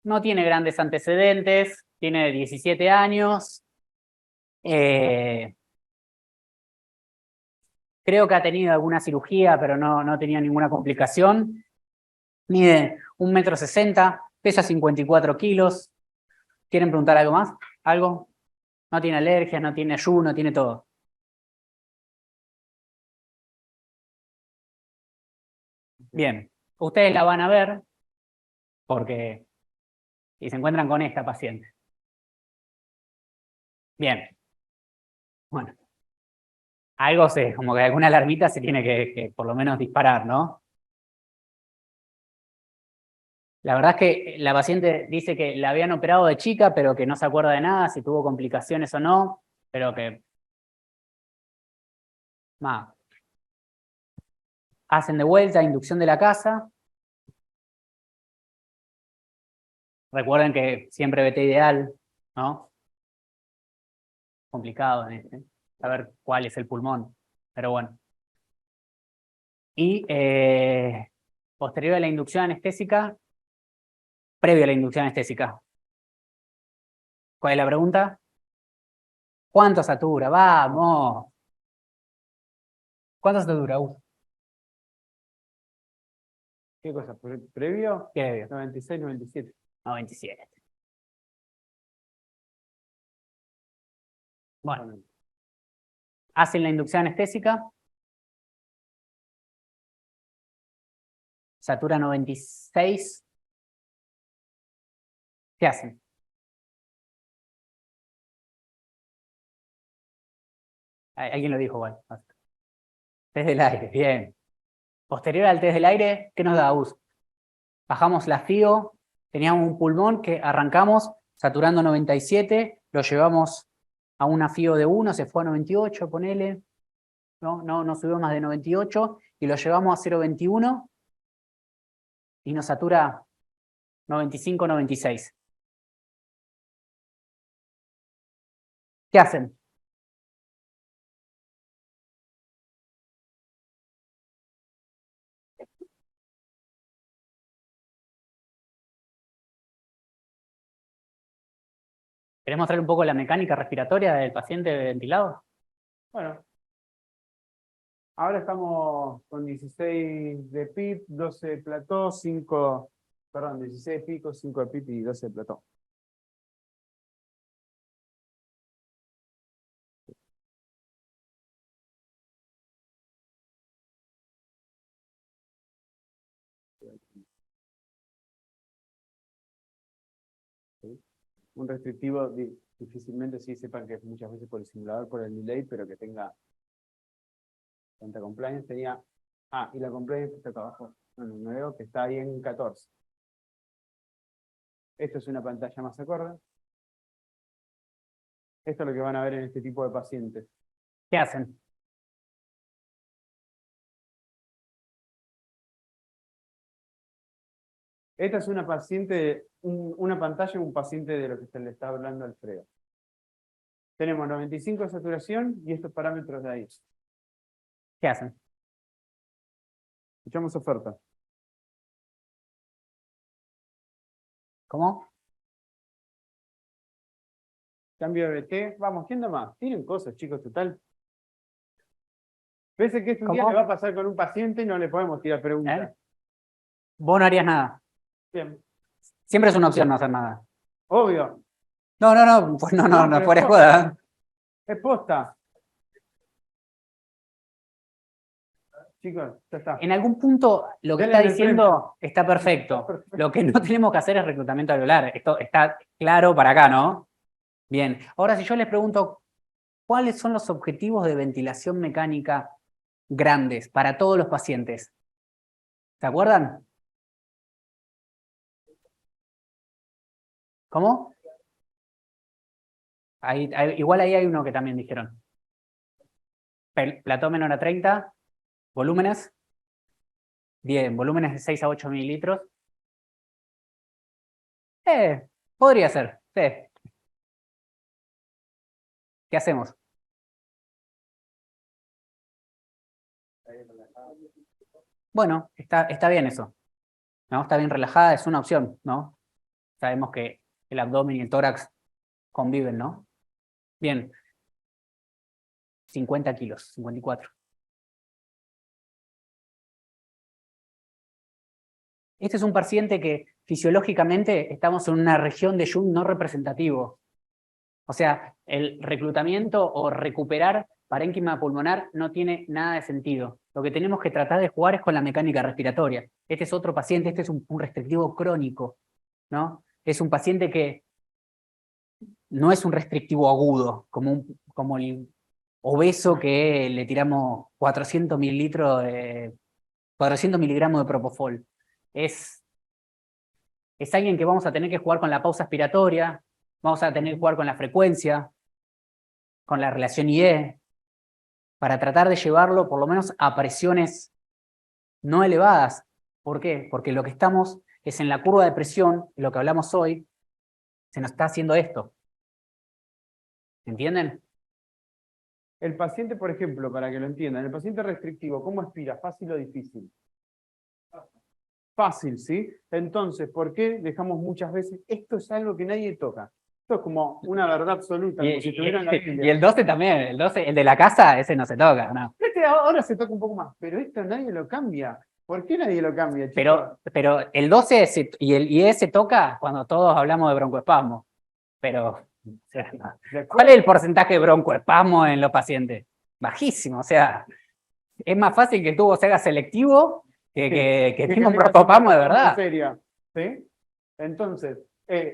no tiene grandes antecedentes, tiene 17 años, creo que ha tenido alguna cirugía, pero no tenía ninguna complicación. Mide 1,60 m, pesa 54 kilos. ¿Quieren preguntar algo más? ¿Algo? No tiene alergias, no tiene ayuno, tiene todo. Bien, ustedes la van a ver porque y se encuentran con esta paciente. Bien. Bueno, como que alguna alarmita se tiene que por lo menos disparar, ¿no? La verdad es que la paciente dice que la habían operado de chica, pero que no se acuerda de nada, si tuvo complicaciones o no, pero que hacen de vuelta inducción de la casa. Recuerden que siempre BT ideal, ¿no? Complicado saber cuál es el pulmón, pero bueno. Y posterior a la inducción anestésica, previo a la inducción anestésica. ¿Cuál es la pregunta? ¿Cuánto satura? ¡Vamos! ¿Cuánto satura?
¿Qué cosa? ¿Previo?
Previo.
96, 97.
97. Bueno, hacen la inducción anestésica. Satura 96. ¿Qué hacen? Alguien lo dijo, bueno. Test del aire, bien. Posterior al test del aire, ¿qué nos da US? Bajamos la FIO, teníamos un pulmón que arrancamos saturando 97, lo llevamos a una FIO de 1, se fue a 98, ponele. No subió más de 98 y lo llevamos a 0,21 y nos satura 95, 96. ¿Qué hacen? ¿Querés mostrar un poco la mecánica respiratoria del paciente ventilado?
Bueno, ahora estamos con 16 de PIP, 12 de plató, 16 de pico, 5 de PIP y 12 de plató. Un restrictivo difícilmente sí sepan que es muchas veces por el simulador, por el delay, pero que tenga tanta compliance. Y la compliance está acá abajo. Bueno, me veo que está ahí en 14. Esto es una pantalla más acorde. Esto es lo que van a ver en este tipo de pacientes.
¿Qué hacen?
Esta es una paciente, una pantalla de un paciente de lo que se le está hablando Alfredo. Tenemos 95 de saturación y estos parámetros de ahí.
¿Qué hacen?
Escuchamos oferta.
¿Cómo?
Cambio de BT. Vamos, ¿quién da más? Tienen cosas, chicos, total. Pese que esto un día
¿Cómo?
le va a pasar con un paciente y no le podemos tirar preguntas.
¿Eh? Vos no harías nada.
Bien.
Siempre es una opción no hacer nada.
Obvio.
No, pues no,
pero
fuera de
es
joda.
Es posta. Chicos, ya está.
En algún punto lo que
Denle
está
en el
diciendo está
Está
perfecto.
perfecto.
Lo que no tenemos que hacer es reclutamiento alveolar. Esto está claro para acá, ¿no? Bien. Ahora, si yo les pregunto, ¿cuáles son los objetivos de ventilación mecánica grandes para todos los pacientes? ¿Se acuerdan? ¿Cómo? Igual ahí hay uno que también dijeron. Plató menor a 30, volúmenes. Bien, volúmenes de 6 a 8 mililitros. Podría ser, sí. ¿Qué hacemos? Bueno, está bien eso, ¿no? Está bien relajada, es una opción, ¿no? Sabemos que el abdomen y el tórax conviven, ¿no? Bien. 50 kilos, 54. Este es un paciente que fisiológicamente estamos en una región de Jung no representativo. O sea, el reclutamiento o recuperar parénquima pulmonar no tiene nada de sentido. Lo que tenemos que tratar de jugar es con la mecánica respiratoria. Este es otro paciente, este es un restrictivo crónico, ¿no? Es un paciente que no es un restrictivo agudo, como el obeso que le tiramos 400 mililitros de 400 miligramos de propofol. Es alguien que vamos a tener que jugar con la pausa expiratoria, vamos a tener que jugar con la frecuencia, con la relación IE, para tratar de llevarlo por lo menos a presiones no elevadas. ¿Por qué? Porque lo que estamos es en la curva de presión, lo que hablamos hoy, se nos está haciendo esto. ¿Entienden?
El paciente, por ejemplo, para que lo entiendan, el paciente restrictivo, ¿cómo aspira? ¿Fácil o difícil? Fácil, ¿sí? Entonces, ¿por qué dejamos muchas veces? Esto es algo que nadie toca. Esto es como una verdad absoluta, como si estuviera en la Biblia.
Y el 12 también, el 12, el de la casa, ese no se toca, ¿no?
Este ahora se toca un poco más, pero esto nadie lo cambia. ¿Por qué nadie lo cambia, chicos?
Pero el 12 y el IE se toca cuando todos hablamos de broncoespasmo. Pero, o sea, ¿cuál es el porcentaje de broncoespasmo en los pacientes? Bajísimo, o sea, es más fácil que el tubo se haga selectivo que tenga un broncoespasmo de verdad.
Seria, ¿sí? Entonces,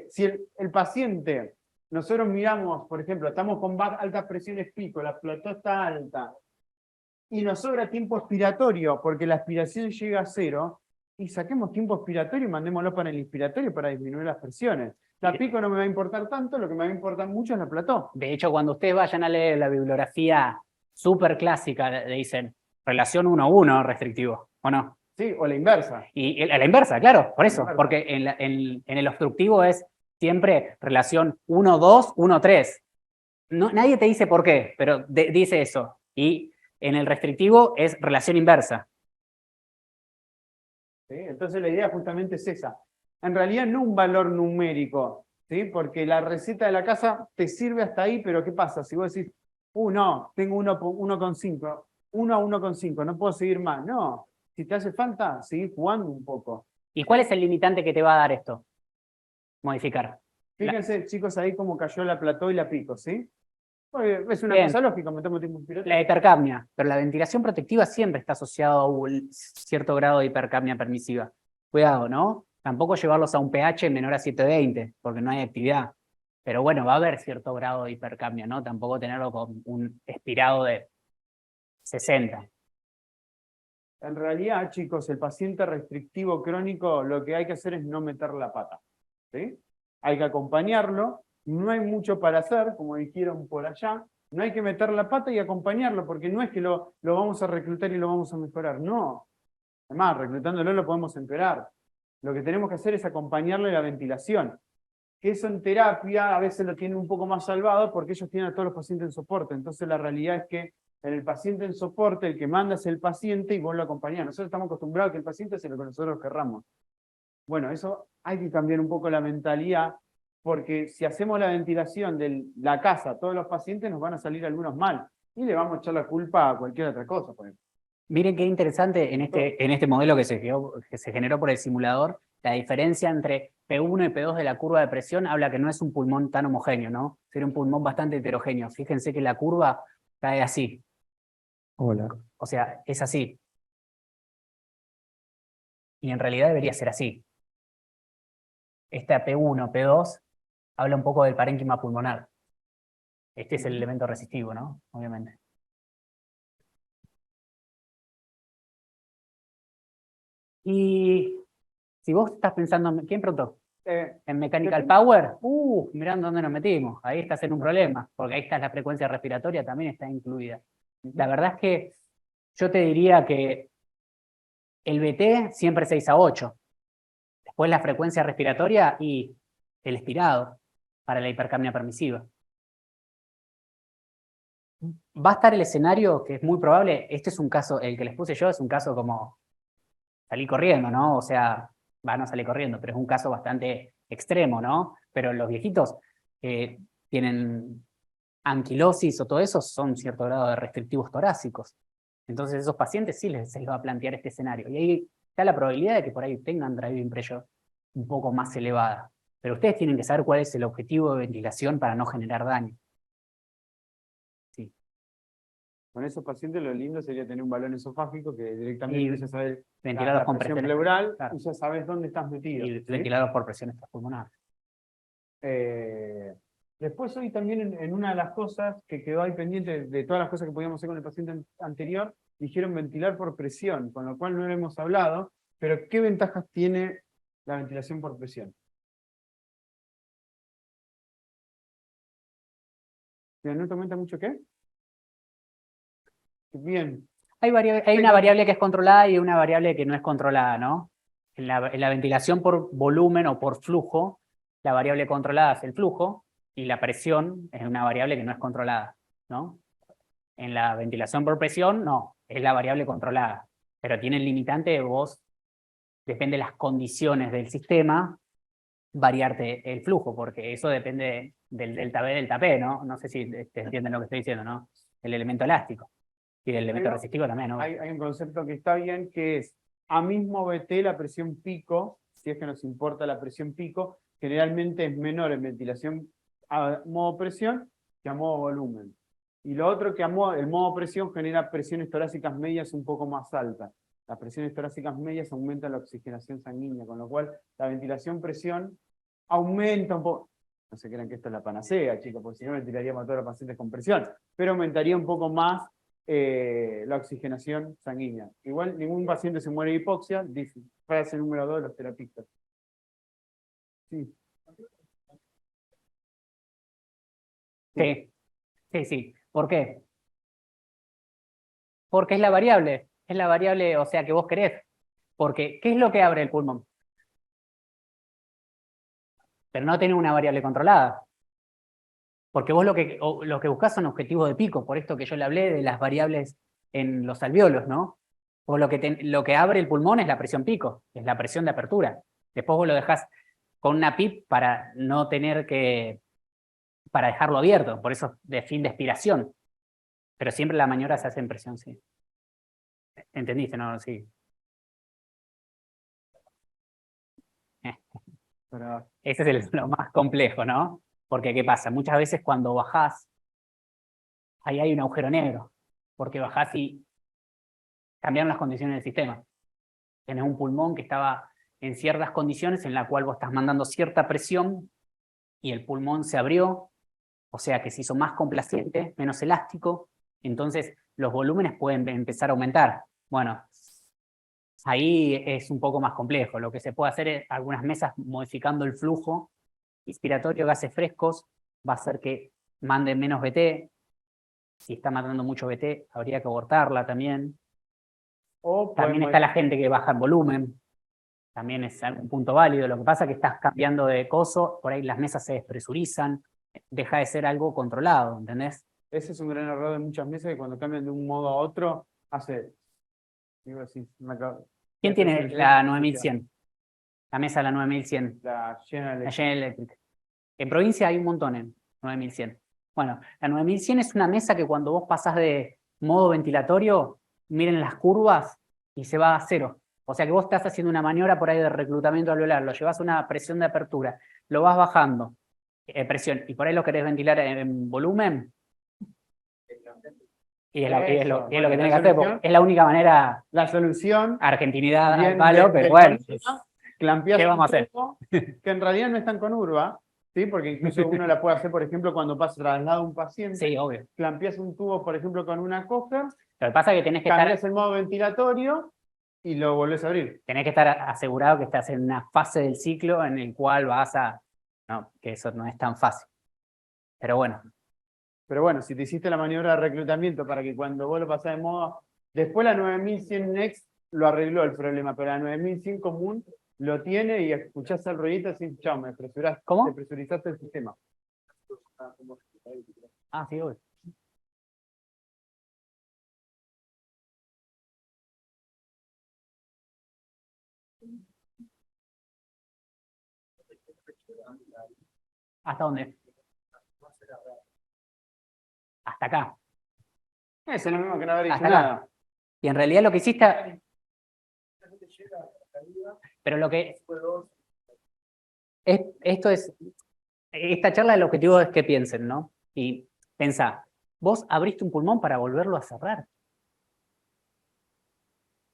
si el paciente, nosotros miramos, por ejemplo, estamos con altas presiones pico, la plató está alta, y nos sobra tiempo expiratorio, porque la aspiración llega a 0, y saquemos tiempo expiratorio y mandémoslo para el inspiratorio para disminuir las presiones. La pico no me va a importar tanto, lo que me va a importar mucho es la plató.
De hecho, cuando ustedes vayan a leer la bibliografía súper clásica, le dicen relación 1-1 restrictivo, ¿o no?
Sí, o la inversa.
Y a la inversa, claro, por eso,
inversa.
porque en el obstructivo es siempre relación 1-2, 1-3. No, nadie te dice por qué, pero dice eso. Y en el restrictivo es relación inversa.
¿Sí? Entonces la idea justamente es esa. En realidad no un valor numérico, ¿sí? Porque la receta de la casa te sirve hasta ahí, pero ¿qué pasa? Si vos decís, no, tengo 1,5, 1 a 1,5, no puedo seguir más. No, si te hace falta, seguir jugando un poco.
¿Y cuál es el limitante que te va a dar esto? Modificar.
Fíjense, chicos, ahí cómo cayó la plató y la pico, ¿sí? Es una
Bien.
cosa lógica, me tomo tiempo inspiratorio.
La hipercapnia, pero la ventilación protectiva siempre está asociada a un cierto grado de hipercapnia permisiva. Cuidado, ¿no? Tampoco llevarlos a un pH menor a 720, porque no hay actividad. Pero bueno, va a haber cierto grado de hipercapnia, ¿no? Tampoco tenerlo con un expirado de 60.
En realidad, chicos, el paciente restrictivo crónico, lo que hay que hacer es no meter la pata, ¿sí? Hay que acompañarlo no hay mucho para hacer, como dijeron por allá, no hay que meter la pata y acompañarlo, porque no es que lo vamos a reclutar y lo vamos a mejorar, no. Además, reclutándolo lo podemos empeorar. Lo que tenemos que hacer es acompañarle la ventilación. Que eso en terapia a veces lo tienen un poco más salvado porque ellos tienen a todos los pacientes en soporte. Entonces la realidad es que en el paciente en soporte el que manda es el paciente y vos lo acompañás. Nosotros estamos acostumbrados a que el paciente sea lo que nosotros querramos. Bueno, eso hay que cambiar un poco la mentalidad porque si hacemos la ventilación de la casa a todos los pacientes nos van a salir algunos mal y le vamos a echar la culpa a cualquier otra cosa. Por ejemplo.
Miren qué interesante en este modelo que se generó por el simulador, la diferencia entre P1 y P2 de la curva de presión habla que no es un pulmón tan homogéneo, ¿no? Sería un pulmón bastante heterogéneo. Fíjense que la curva cae así.
Hola.
O sea, es así. Y en realidad debería ser así. Esta P1, P2, habla un poco del parénquima pulmonar. Este es el elemento resistivo, ¿no? Obviamente. Y si vos estás pensando, ¿quién preguntó? ¿En Mechanical Power? Mirá dónde nos metimos. Ahí estás en un problema, porque ahí está la frecuencia respiratoria, también está incluida. La verdad es que yo te diría que el BT siempre 6 a 8. Después la frecuencia respiratoria y el expirado para la hipercapnia permisiva. Va a estar el escenario que es muy probable, este es un caso, el que les puse yo es un caso como salir corriendo, ¿no? O sea, no salir corriendo, pero es un caso bastante extremo, ¿no? Pero los viejitos que tienen anquilosis o todo eso son cierto grado de restrictivos torácicos. Entonces esos pacientes sí se les va a plantear este escenario. Y ahí está la probabilidad de que por ahí tengan driving pressure un poco más elevada. Pero ustedes tienen que saber cuál es el objetivo de ventilación para no generar daño. Sí.
Con esos pacientes lo lindo sería tener un balón esofágico que directamente ya sabes
ventilados
la
con
presión
presión
pleural
claro.
y ya sabes dónde estás metido.
Y
¿sí?
ventilados por presión extrapulmonar.
Después hoy también en una de las cosas que quedó ahí pendiente de todas las cosas que podíamos hacer con el paciente anterior, dijeron ventilar por presión, con lo cual no lo hemos hablado, pero ¿qué ventajas tiene la ventilación por presión? ¿No te aumenta mucho qué? Bien.
Hay una variable que es controlada y una variable que no es controlada, ¿no? En la ventilación por volumen o por flujo, la variable controlada es el flujo y la presión es una variable que no es controlada, ¿no? En la ventilación por presión, no, es la variable controlada, pero tiene el limitante de vos, depende de las condiciones del sistema, variarte el flujo, porque eso depende del delta B, delta P, ¿no? No sé si te entienden lo que estoy diciendo, ¿no? El elemento elástico. Y el elemento resistivo también, ¿no?
Hay un concepto que está bien, que es a mismo BT la presión pico, si es que nos importa la presión pico, generalmente es menor en ventilación a modo presión que a modo volumen. Y lo otro que el modo presión genera presiones torácicas medias un poco más altas. Las presiones torácicas medias aumentan la oxigenación sanguínea, con lo cual la ventilación presión aumenta un poco. No se crean que esto es la panacea, chicos, porque si no ventilaríamos a todos los pacientes con presión, pero aumentaría un poco más la oxigenación sanguínea. Igual ningún paciente se muere de hipoxia, dice frase número 2 de los terapistas. Sí.
Sí. ¿Por qué? Porque es la variable, o sea, que vos querés. Porque, ¿qué es lo que abre el pulmón? Pero no tiene una variable controlada. Porque vos lo que buscás son objetivos de pico, por esto que yo le hablé de las variables en los alvéolos, ¿no? Vos lo que abre el pulmón es la presión pico, es la presión de apertura. Después vos lo dejás con una PIP para no tener para dejarlo abierto, por eso de fin de expiración. Pero siempre la maniobra se hace en presión, sí. ¿Entendiste? No, sí. Pero ese es lo más complejo, ¿no? Porque, ¿qué pasa? Muchas veces cuando bajás, ahí hay un agujero negro, porque bajás y cambiaron las condiciones del sistema. Tenés un pulmón que estaba en ciertas condiciones en la cual vos estás mandando cierta presión y el pulmón se abrió, o sea que se hizo más complaciente, menos elástico, entonces los volúmenes pueden empezar a aumentar. Bueno, ahí es un poco más complejo. Lo que se puede hacer es algunas mesas modificando el flujo inspiratorio, gases frescos, va a hacer que mande menos BT. Si está mandando mucho BT, habría que abortarla también.
O
También
podemos
está la gente que baja en volumen. También es un punto válido. Lo que pasa es que estás cambiando de coso, por ahí las mesas se despresurizan, deja de ser algo controlado, ¿entendés?
ese es un gran error de muchas mesas que cuando cambian de un modo a otro, hace. Digo así,
¿Quién tiene la 9100? La mesa de la 9100.
La General
La
Electric.
General Electric. En provincia hay un montón en 9100. Bueno, la 9100 es una mesa que cuando vos pasás de modo ventilatorio, miren las curvas y se va a cero. O sea que vos estás haciendo una maniobra por ahí de reclutamiento alveolar, lo llevas a una presión de apertura, lo vas bajando, presión, y por ahí lo querés ventilar en volumen, y es lo que
Bueno,
tenés que
la
hacer,
solución-
porque es la única manera,
La solución,
argentinidad al
bien
palo,
de-
pero
del
bueno,
concepto, clampeás
¿qué
un
vamos a hacer?
tubo, que en realidad no es tan conurba, ¿sí? Porque incluso uno la puede hacer, por ejemplo, cuando pasa traslado a un paciente,
Sí, obvio.
clampeás un tubo, por ejemplo, con una coger,
Lo que pasa es que
cambias el modo ventilatorio y lo volvés a abrir.
tenés que estar asegurado que estás en una fase del ciclo en el cual vas a... No, que eso no es tan fácil. Pero bueno,
Pero bueno, si te hiciste la maniobra de reclutamiento para que cuando vos lo pasás de modo... Después la 9100 Next lo arregló el problema, pero la 9100 común lo tiene y escuchás el ruidito así, chao, me
¿Cómo?
despresurizaste el sistema.
sí, obvio. ¿Hasta dónde? Hasta acá.
Eso es lo mismo que no haber dicho
Hasta acá.
nada.
Y en realidad lo que hiciste... Pero lo que... Esto es... Esta charla, el objetivo es que piensen, ¿no? Y pensá, vos abriste un pulmón para volverlo a cerrar.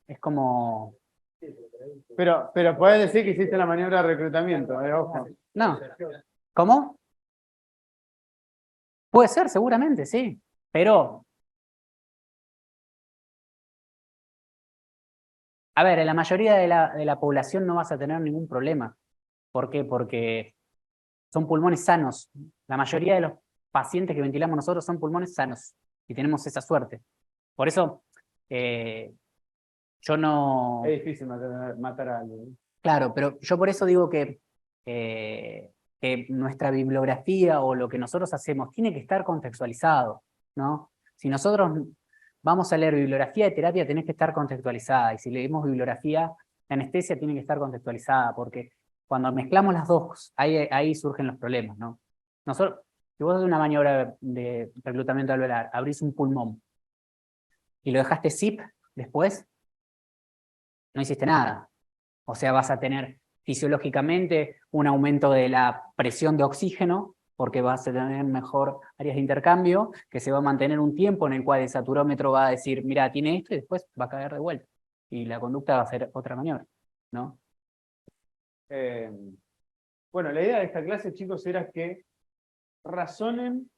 Es como...
Pero podés decir que hiciste la maniobra de reclutamiento, ojo.
No. ¿Cómo? Puede ser, seguramente, sí. Pero... A ver, en la mayoría de la población no vas a tener ningún problema. ¿Por qué? Porque son pulmones sanos. La mayoría de los pacientes que ventilamos nosotros son pulmones sanos. Y tenemos esa suerte. Por eso, yo no...
Es difícil matar a alguien.
Claro, pero yo por eso digo que nuestra bibliografía o lo que nosotros hacemos tiene que estar contextualizado, ¿no? Si nosotros vamos a leer bibliografía de terapia, tenés que estar contextualizada. Y si leemos bibliografía de anestesia, tiene que estar contextualizada, porque cuando mezclamos las dos, ahí surgen los problemas, ¿no? Nosotros, si vos haces una maniobra de reclutamiento alveolar, abrís un pulmón y lo dejaste zip después, no hiciste nada. O sea, vas a tener fisiológicamente un aumento de la presión de oxígeno, porque vas a tener mejor áreas de intercambio, que se va a mantener un tiempo en el cual el saturómetro va a decir, mira, tiene esto, y después va a caer de vuelta. Y la conducta va a ser otra maniobra, ¿no?
Bueno, la idea de esta clase, chicos, era que razonen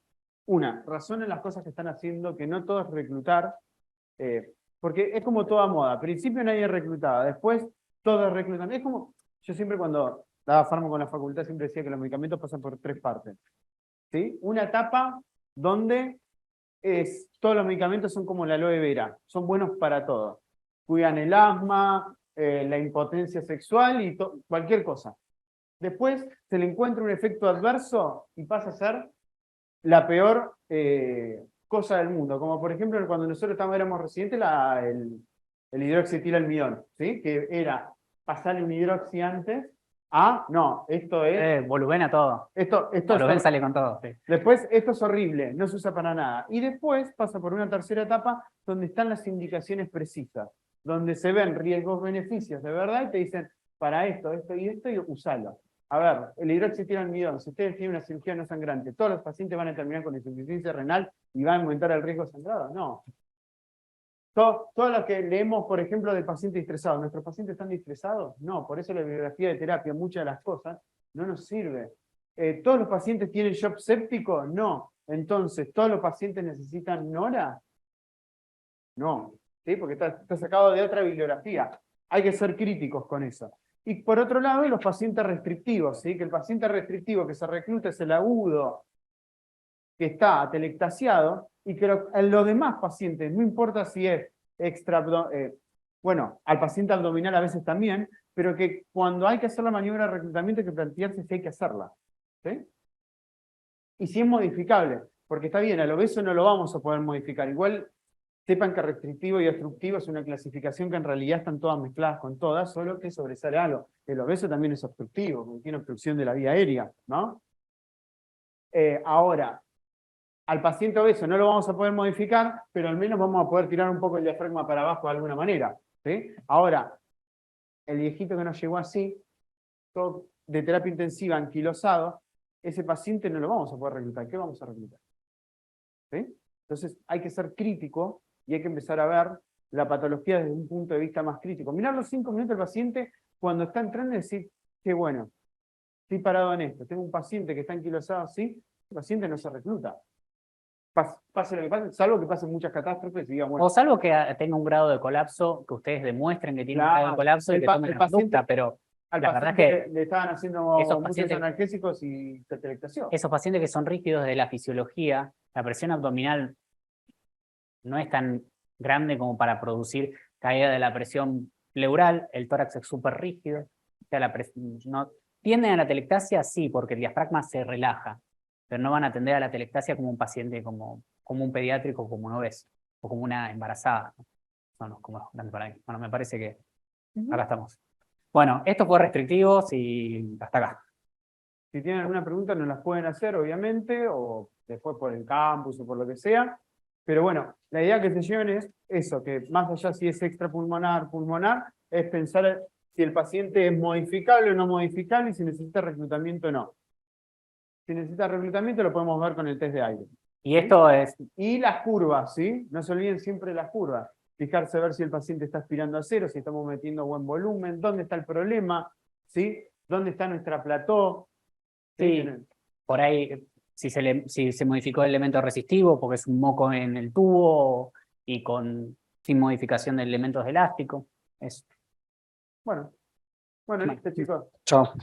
las cosas que están haciendo, que no todo es reclutar, porque es como toda moda. Al principio nadie reclutaba, después todo es reclutar. Es como, yo siempre cuando daba fármaco en la facultad siempre decía que los medicamentos pasan por tres partes. ¿Sí? Una etapa donde todos los medicamentos son como la aloe vera, son buenos para todo. Cuidan el asma, la impotencia sexual y cualquier cosa. Después se le encuentra un efecto adverso y pasa a ser la peor cosa del mundo. Como por ejemplo cuando nosotros éramos residentes, el hidroxietilalmidón, ¿sí? Que era pasarle un hidroxi antes no, esto es...
Volumena todo.
Esto
Volumen sale con todo, sí.
Después, esto es horrible, no se usa para nada. Y después pasa por una tercera etapa donde están las indicaciones precisas, donde se ven riesgos, beneficios de verdad y te dicen, para esto, esto y usalo. A ver, el hidroxietilalmidón, si ustedes tienen una cirugía no sangrante, ¿todos los pacientes van a terminar con insuficiencia renal y van a aumentar el riesgo de sangrado? No. Todo lo que leemos, por ejemplo, del paciente estresado, ¿nuestros pacientes están estresados? No, por eso la bibliografía de terapia, muchas de las cosas, no nos sirve. ¿Todos los pacientes tienen shock séptico? No. Entonces, ¿todos los pacientes necesitan NORA? No, ¿sí? Porque está sacado de otra bibliografía. Hay que ser críticos con eso. Y por otro lado, los pacientes restrictivos, ¿sí? Que el paciente restrictivo que se recluta es el agudo que está atelectasiado y que en los demás pacientes, no importa si es bueno, al paciente abdominal a veces también, pero que cuando hay que hacer la maniobra de reclutamiento hay que plantearse si hay que hacerla. ¿Sí? Y si es modificable, porque está bien, al obeso no lo vamos a poder modificar. Igual sepan que restrictivo y obstructivo es una clasificación que en realidad están todas mezcladas con todas, solo que sobresale algo. El obeso también es obstructivo, porque tiene obstrucción de la vía aérea, ¿no? Ahora, al paciente obeso no lo vamos a poder modificar, pero al menos vamos a poder tirar un poco el diafragma para abajo de alguna manera. ¿Sí? Ahora, el viejito que nos llegó así, todo de terapia intensiva, anquilosado, ese paciente no lo vamos a poder reclutar. ¿Qué vamos a reclutar? ¿Sí? Entonces hay que ser crítico y hay que empezar a ver la patología desde un punto de vista más crítico. Mirar los 5 minutos del paciente cuando está entrando y decir, qué bueno, estoy parado en esto. Tengo un paciente que está anquilosado así, el paciente no se recluta. Pase lo que pase, salvo que pasen muchas catástrofes y digan, bueno,
O salvo que tenga un grado de colapso, que ustedes demuestren que tiene un grado de
claro,
colapso y que tomen la conducta, pero
al
la verdad
paciente
es que
le estaban haciendo
esos
muchos
pacientes-
analgésicos y telectación.
esos pacientes que son rígidos de la fisiología, la presión abdominal no es tan grande como para producir caída de la presión pleural, el tórax es súper rígido, o sea, no, tienden a la atelectasia, sí, porque el diafragma se relaja, pero no van a atender a la atelectasia como un paciente, como un pediátrico, como un obeso, o como una embarazada. No, no, como grande para mí. Bueno, me parece que acá estamos. Bueno, esto fue restrictivos y hasta acá.
Si tienen alguna pregunta nos las pueden hacer, obviamente, o después por el campus o por lo que sea. Pero bueno, la idea que se lleven es eso, que más allá si es extrapulmonar, pulmonar, es pensar si el paciente es modificable o no modificable y si necesita reclutamiento o no. Si necesita reclutamiento lo podemos ver con el test de aire.
Y esto es,
Y las curvas, ¿sí? No se olviden siempre de las curvas. Fijarse a ver si el paciente está aspirando a cero, si estamos metiendo buen volumen, dónde está el problema, ¿sí? ¿Dónde está nuestra plató?
sí, por ahí, si se modificó el elemento resistivo, porque es un moco en el tubo y sin modificación de elementos elásticos.
Bueno, listo, chicos.
Chao.